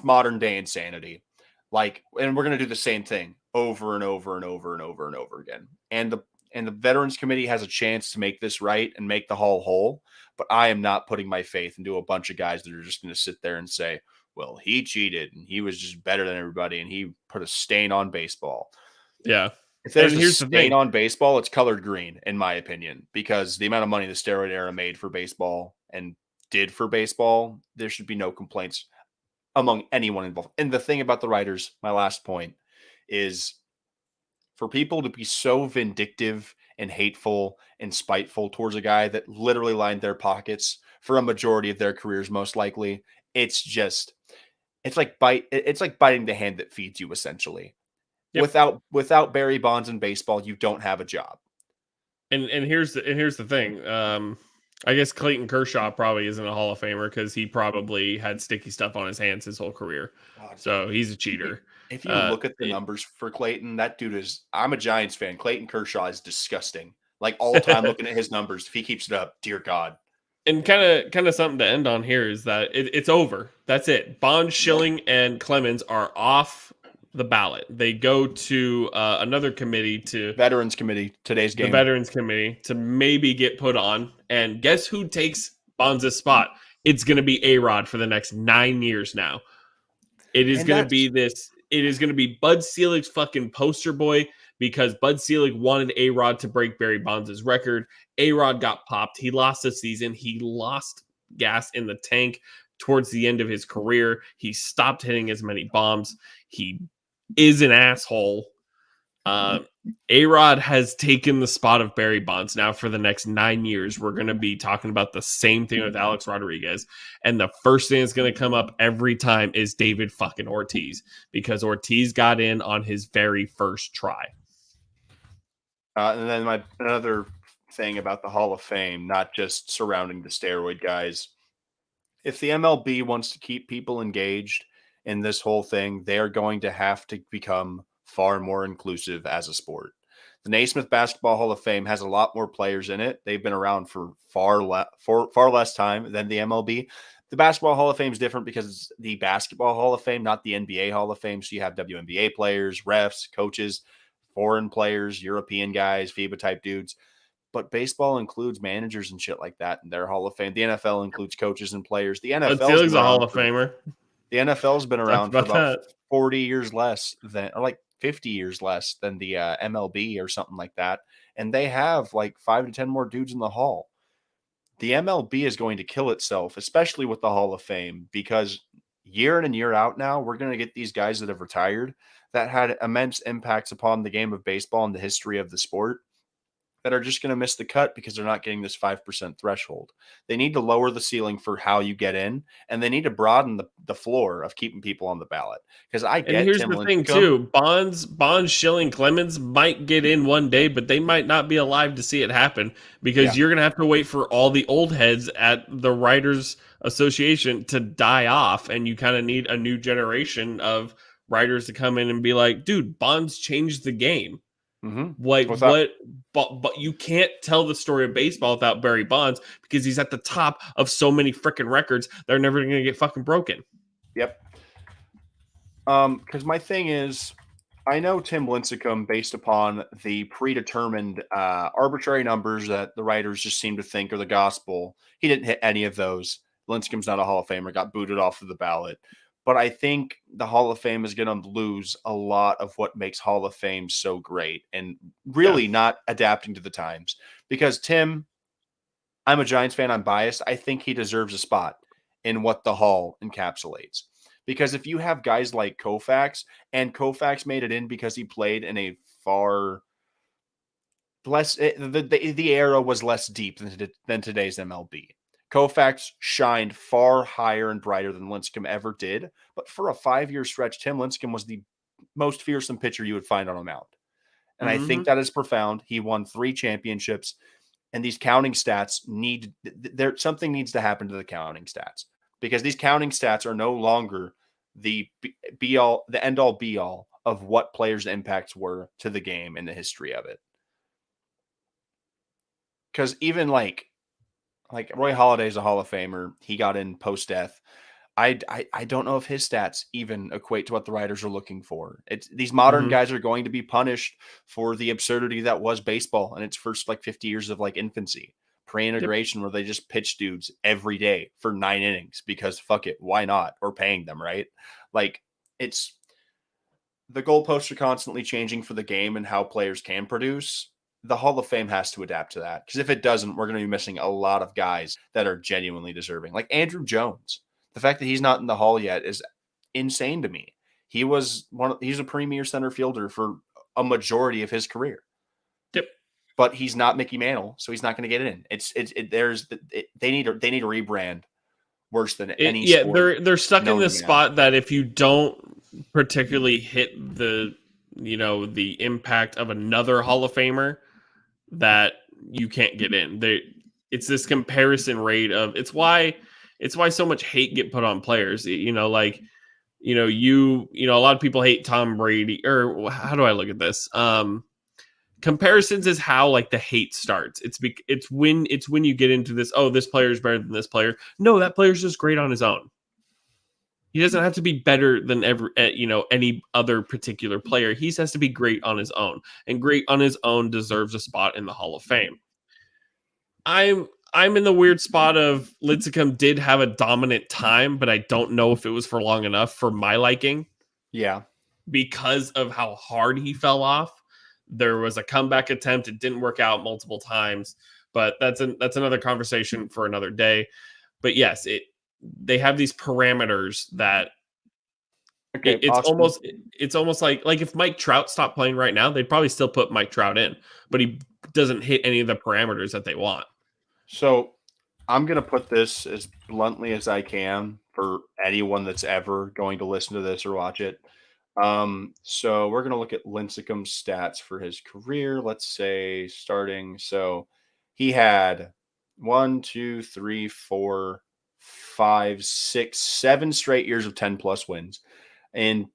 modern day insanity. Like, and we're gonna do the same thing over and over and over and over and over again. And the Veterans Committee has a chance to make this right and make the Hall whole, but I am not putting my faith into a bunch of guys that are just going to sit there and say, well, he cheated and he was just better than everybody and he put a stain on baseball. Yeah. If there's a stain on baseball, it's colored green, in my opinion, because the amount of money the steroid era made for baseball and did for baseball, there should be no complaints among anyone involved. And the thing about the writers, my last point, is for people to be so vindictive and hateful and spiteful towards a guy that literally lined their pockets for a majority of their careers, most likely, it's like biting the hand that feeds you, essentially. Yep. Without Barry Bonds in baseball, you don't have a job. And here's the thing. I guess Clayton Kershaw probably isn't a Hall of Famer because he probably had sticky stuff on his hands his whole career. So he's a cheater. If you look at the numbers for Clayton, that dude is – I'm a Giants fan. Clayton Kershaw is disgusting. Like, all the time looking at his numbers. If he keeps it up, dear God. And kind of something to end on here is that it's over. That's it. Bond, Schilling, and Clemens are off the ballot. They go to another committee, to Veterans Committee, today's game. The Veterans Committee, to maybe get put on. And guess who takes Bonds' spot? It's going to be A-Rod for the next 9 years now. It is going to be this. It is going to be Bud Selig's fucking poster boy, because Bud Selig wanted A-Rod to break Barry Bonds' record. A-Rod got popped. He lost the season. He lost gas in the tank towards the end of his career. He stopped hitting as many bombs. He is an asshole. A-Rod has taken the spot of Barry Bonds. Now for the next 9 years, we're going to be talking about the same thing with Alex Rodriguez. And the first thing that's going to come up every time is David fucking Ortiz, because Ortiz got in on his very first try. And then another thing about the Hall of Fame, not just surrounding the steroid guys. If the MLB wants to keep people engaged in this whole thing, they are going to have to become far more inclusive as a sport. The Naismith Basketball Hall of Fame has a lot more players in it. They've been around for far less time than the MLB, The Basketball Hall of Fame is different because it's the Basketball Hall of Fame, not the NBA Hall of Fame. So you have WNBA players, refs, coaches, foreign players, European guys, FIBA type dudes. But baseball includes managers and shit like that in their Hall of Fame. The NFL includes coaches and players. The NFL's Sealig's been a Hall around of Famer. the NFL's been Talked around for about about that. 40 years less than, or like 50 years less than the MLB or something like that. And they have like 5 to 10 more dudes in the Hall. The MLB is going to kill itself, especially with the Hall of Fame, because year in and year out now, we're going to get these guys that have retired that had immense impacts upon the game of baseball and the history of the sport that are just going to miss the cut because they're not getting this 5% threshold. They need to lower the ceiling for how you get in, and they need to broaden the floor of keeping people on the ballot. Because I And get here's Tim the thing Lincecum. too: Bonds, Schilling, Clemens might get in one day, but they might not be alive to see it happen because you're gonna have to wait for all the old heads at the Writers Association to die off, and you kind of need a new generation of writers to come in and be like, "Dude, Bonds changed the game." Like Without, what? But you can't tell the story of baseball without Barry Bonds because he's at the top of so many freaking records. They're never gonna get fucking broken. yep. Because my thing is, I know Tim Lincecum, based upon the predetermined arbitrary numbers that the writers just seem to think are the gospel, he didn't hit any of those. Lincecum's not a Hall of Famer, got booted off of the ballot. But I think the Hall of Fame is going to lose a lot of what makes Hall of Fame so great and really not adapting to the times. Because Tim, I'm a Giants fan, I'm biased. I think he deserves a spot in what the Hall encapsulates. Because if you have guys like Koufax, and Koufax made it in because he played in a far less, the era was less deep than today's MLB. Koufax shined far higher and brighter than Lincecum ever did. But for a 5-year stretch, Tim Lincecum was the most fearsome pitcher you would find on a mound. And I think that is profound. He won 3 championships, and these counting stats something needs to happen to the counting stats, because these counting stats are no longer the end all be all of what players' impacts were to the game and the history of it. Because even like Roy Halladay's a Hall of Famer. He got in post death. I don't know if his stats even equate to what the writers are looking for. It's these modern guys are going to be punished for the absurdity that was baseball in its first like 50 years of like infancy, pre-integration, where they just pitch dudes every day for 9 innings because fuck it, why not? Or paying them, right? Like, it's the goalposts are constantly changing for the game and how players can produce. The Hall of Fame has to adapt to that, because if it doesn't, we're going to be missing a lot of guys that are genuinely deserving. Like Andrew Jones. The fact that he's not in the Hall yet is insane to me. He's a premier center fielder for a majority of his career. Yep. But he's not Mickey Mantle, so he's not going to get in. They need to rebrand worse than any sport. They're stuck in this spot that if you don't particularly hit the the impact of another Hall of Famer, that you can't get in. It's this comparison rate of it's why so much hate get put on players. A lot of people hate Tom Brady, or how do I look at this? Comparisons is how like the hate starts. It's when you get into this, oh, this player is better than this player. No, that player's just great on his own. He doesn't have to be better than any other particular player. He has to be great on his own, and great on his own deserves a spot in the Hall of Fame. I'm in the weird spot of Lincecum did have a dominant time, but I don't know if it was for long enough for my liking. Yeah, because of how hard he fell off. There was a comeback attempt. It didn't work out multiple times, but that's another conversation for another day. But yes, they have these parameters that it's almost like if Mike Trout stopped playing right now, they'd probably still put Mike Trout in, but he doesn't hit any of the parameters that they want. So I'm going to put this as bluntly as I can for anyone that's ever going to listen to this or watch it. So we're going to look at Lincecum's stats for his career. Let's say starting. So he had 1, 2, 3, 4, 5, 6, 7 straight years of 10+ wins. And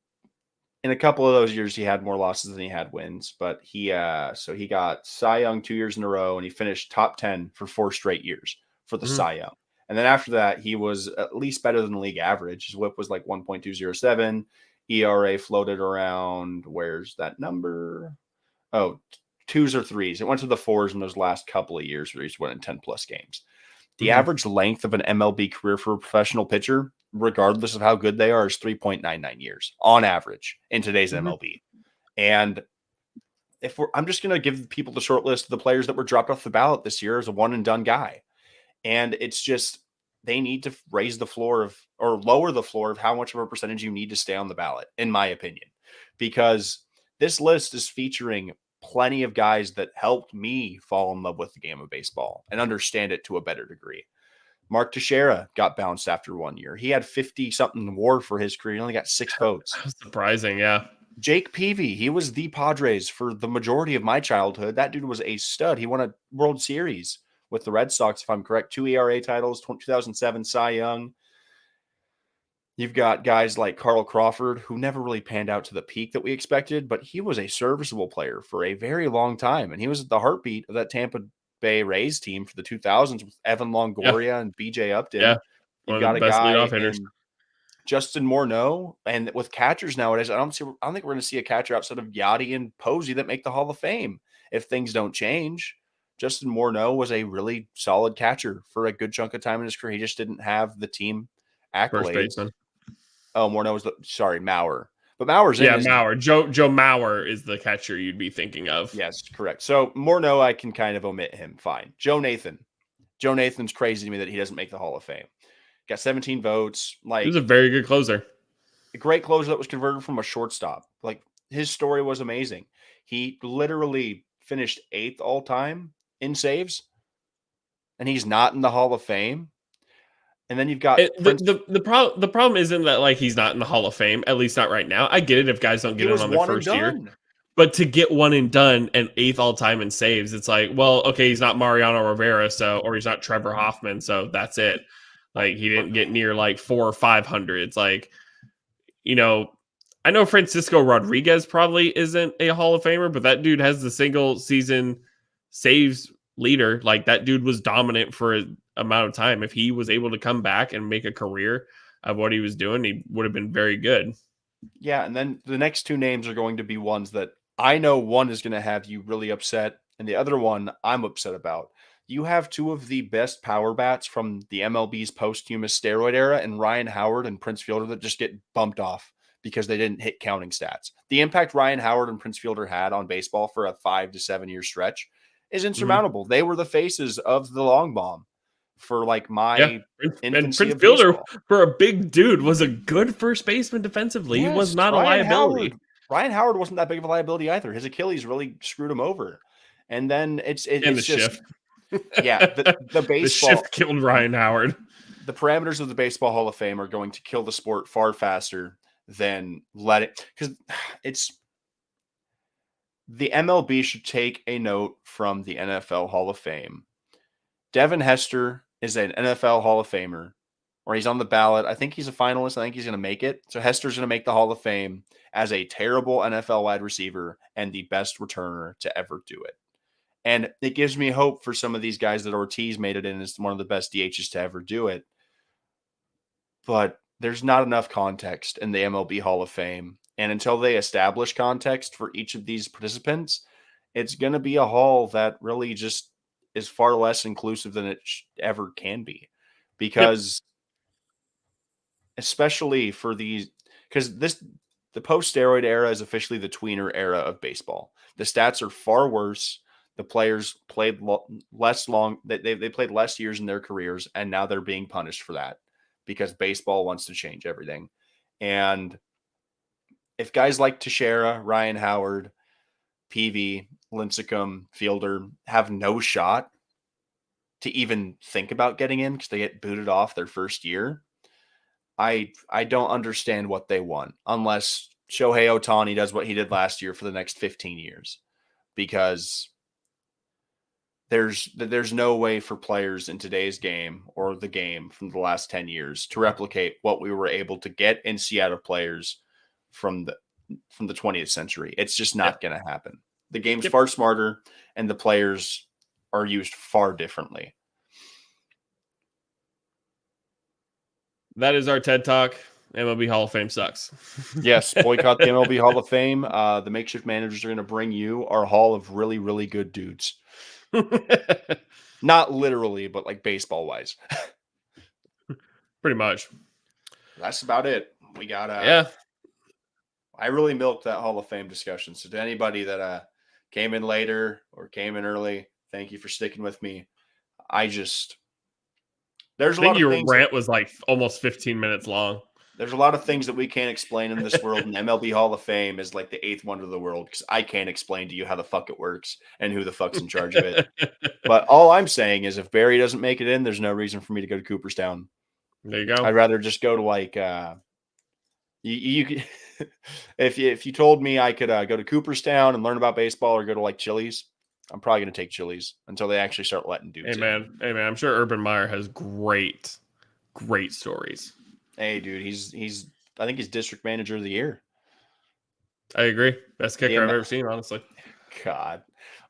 in a couple of those years, he had more losses than he had wins, but he got Cy Young 2 years in a row, and he finished top 10 for 4 straight years for the Cy Young. And then after that, he was at least better than the league average. His whip was like 1.207. ERA floated around, where's that number? Oh, twos or threes. It went to the fours in those last couple of years where he's winning 10 plus games. The average length of an MLB career for a professional pitcher, regardless of how good they are, is 3.99 years on average in today's MLB. And I'm just going to give people the short list of the players that were dropped off the ballot this year as a one and done guy. And it's just, they need to raise the floor of, or lower the floor of how much of a percentage you need to stay on the ballot, in my opinion, because this list is featuring plenty of guys that helped me fall in love with the game of baseball and understand it to a better degree. Mark Teixeira got bounced after 1 year. He had 50 something WAR for his career. He only got 6 votes. That's surprising. Yeah. Jake Peavy, he was the Padres for the majority of my childhood. That dude was a stud. He won a World Series with the Red Sox, if I'm correct, 2 ERA titles, 2007 Cy Young. You've got guys like Carl Crawford, who never really panned out to the peak that we expected, but he was a serviceable player for a very long time. And he was the heartbeat of that Tampa Bay Rays team for the 2000s with Evan Longoria and BJ Upton. Yeah. You've One got of a the best guy leadoff hitters. in Justin Morneau, and with catchers nowadays, I don't think we're going to see a catcher outside of Yachty and Posey that make the Hall of Fame if things don't change. Justin Morneau was a really solid catcher for a good chunk of time in his career. He just didn't have the team accolades. First baseman. Oh, Morneau was Mauer. But Mauer's in. Yeah, Mauer. Joe Mauer is the catcher you'd be thinking of. Yes, correct. So Morneau, I can kind of omit him. Fine. Joe Nathan's crazy to me that he doesn't make the Hall of Fame. Got 17 votes. Like, he was a very good closer. A great closer that was converted from a shortstop. Like, his story was amazing. He literally finished 8th all time in saves, and he's not in the Hall of Fame. And then you've got the problem isn't that like he's not in the Hall of Fame, at least not right now. I get it if guys don't get it on their first year. But to get one and done and 8th all time in saves, it's like, well, okay, he's not Mariano Rivera, or he's not Trevor Hoffman, so that's it. Like, he didn't get near like 400 or 500. It's like, you know, I know Francisco Rodriguez probably isn't a Hall of Famer, but that dude has the single season saves leader. Like, that dude was dominant for an amount of time. If he was able to come back and make a career of what he was doing, he would have been very good. Yeah, and then the next 2 names are going to be ones that I know one is going to have you really upset, and the other one I'm upset about. You have 2 of the best power bats from the MLB's posthumous steroid era, and Ryan Howard and Prince Fielder, that just get bumped off because they didn't hit counting stats. The impact Ryan Howard and Prince Fielder had on baseball for a 5 to 7 year stretch is insurmountable. They were the faces of the long bomb for like my infancy of Fielder, baseball. For a big dude, was a good first baseman defensively. Yes, he was not a liability. Ryan Howard wasn't that big of a liability either. His Achilles really screwed him over. And then it's just shift. Yeah, the baseball the shift killed Ryan Howard. The parameters of the Baseball Hall of Fame are going to kill the sport far faster than let it, because it's the MLB should take a note from the NFL Hall of Fame. Devin Hester is an NFL Hall of Famer, or he's on the ballot. I think he's a finalist. I think he's going to make it. So Hester's going to make the Hall of Fame as a terrible NFL wide receiver and the best returner to ever do it. And it gives me hope for some of these guys that Ortiz made it in as one of the best DHs to ever do it. But there's not enough context in the MLB Hall of Fame. And until they establish context for each of these participants, it's going to be a hall that really just is far less inclusive than it ever can be. Because especially for these, because the post-steroid era is officially the tweener era of baseball. The stats are far worse. The players played less long. They played less years in their careers, and now they're being punished for that because baseball wants to change everything. And if guys like Teixeira, Ryan Howard, Peavy, Lincecum, Fielder have no shot to even think about getting in because they get booted off their first year, I don't understand what they want unless Shohei Ohtani does what he did last year for the next 15 years, because there's no way for players in today's game or the game from the last 10 years to replicate what we were able to get in Seattle players from the 20th century. It's just not going to happen. The game's far smarter and the players are used far differently. That is our TED Talk. MLB Hall of Fame sucks. Yes, boycott the MLB Hall of Fame. The makeshift managers are going to bring you our hall of really, really good dudes. Not literally, but like baseball wise. Pretty much. That's about it. We got Yeah. I really milked that Hall of Fame discussion. So to anybody that came in later or came in early, thank you for sticking with me. There's I a lot think of your things. rant was like almost 15 minutes long. There's a lot of things that we can't explain in this world, and MLB Hall of Fame is like the eighth wonder of the world because I can't explain to you how the fuck it works and who the fuck's in charge of it. But all I'm saying is if Barry doesn't make it in, there's no reason for me to go to Cooperstown. There you go. I'd rather just go to like you if you told me I could go to Cooperstown and learn about baseball or go to like Chili's, I'm probably going to take Chili's until they actually start letting dudes in. Hey man, I'm sure Urban Meyer has great stories. Hey dude, he's I think he's district manager of the year. I agree. Best kicker I've ever seen, honestly. God.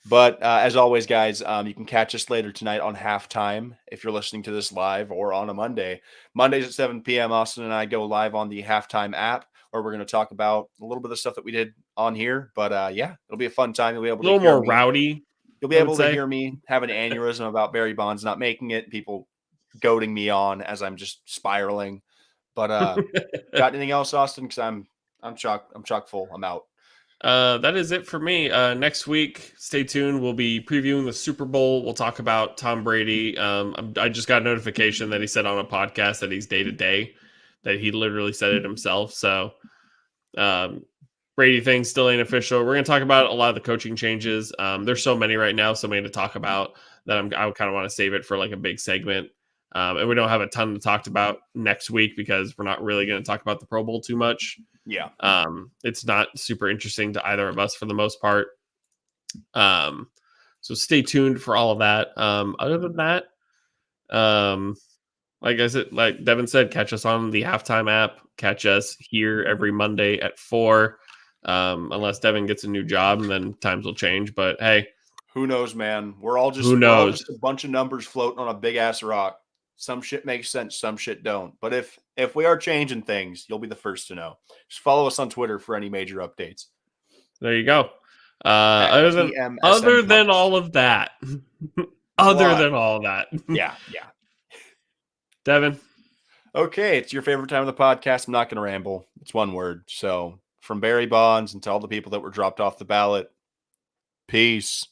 But as always, guys, you can catch us later tonight on halftime if you're listening to this live or on a Monday. Mondays at 7 p.m. Austin and I go live on the halftime app where we're going to talk about a little bit of stuff that we did on here. But yeah, it'll be a fun time. You'll be able to a little more rowdy. You'll be able to hear me have an aneurysm about Barry Bonds not making it. People goading me on as I'm just spiraling. But got anything else, Austin? Because I'm chock full. I'm out. That is it for me. Next week, stay tuned. We'll be previewing the Super Bowl. We'll talk about Tom Brady. I just got a notification that he said on a podcast that he's day to day, that he literally said it himself. So Brady thing still ain't official. We're going to talk about a lot of the coaching changes. There's so many right now, so many to talk about that I kind of want to save it for like a big segment. And we don't have a ton to talk about next week because we're not really going to talk about the Pro Bowl too much. Yeah. It's not super interesting to either of us for the most part. So stay tuned for all of that. Other than that, like Devin said, catch us on the halftime app. Catch us here every Monday at 4. Unless Devin gets a new job and then times will change. But hey, who knows, man? We're all just a bunch of numbers floating on a big ass rock. Some shit makes sense, some shit don't. But if we are changing things, you'll be the first to know. Just follow us on Twitter for any major updates. There you go. Other than all of that. Than all of that. Yeah. Devin. Okay, it's your favorite time of the podcast. I'm not going to ramble. It's one word. So from Barry Bonds and to all the people that were dropped off the ballot, peace.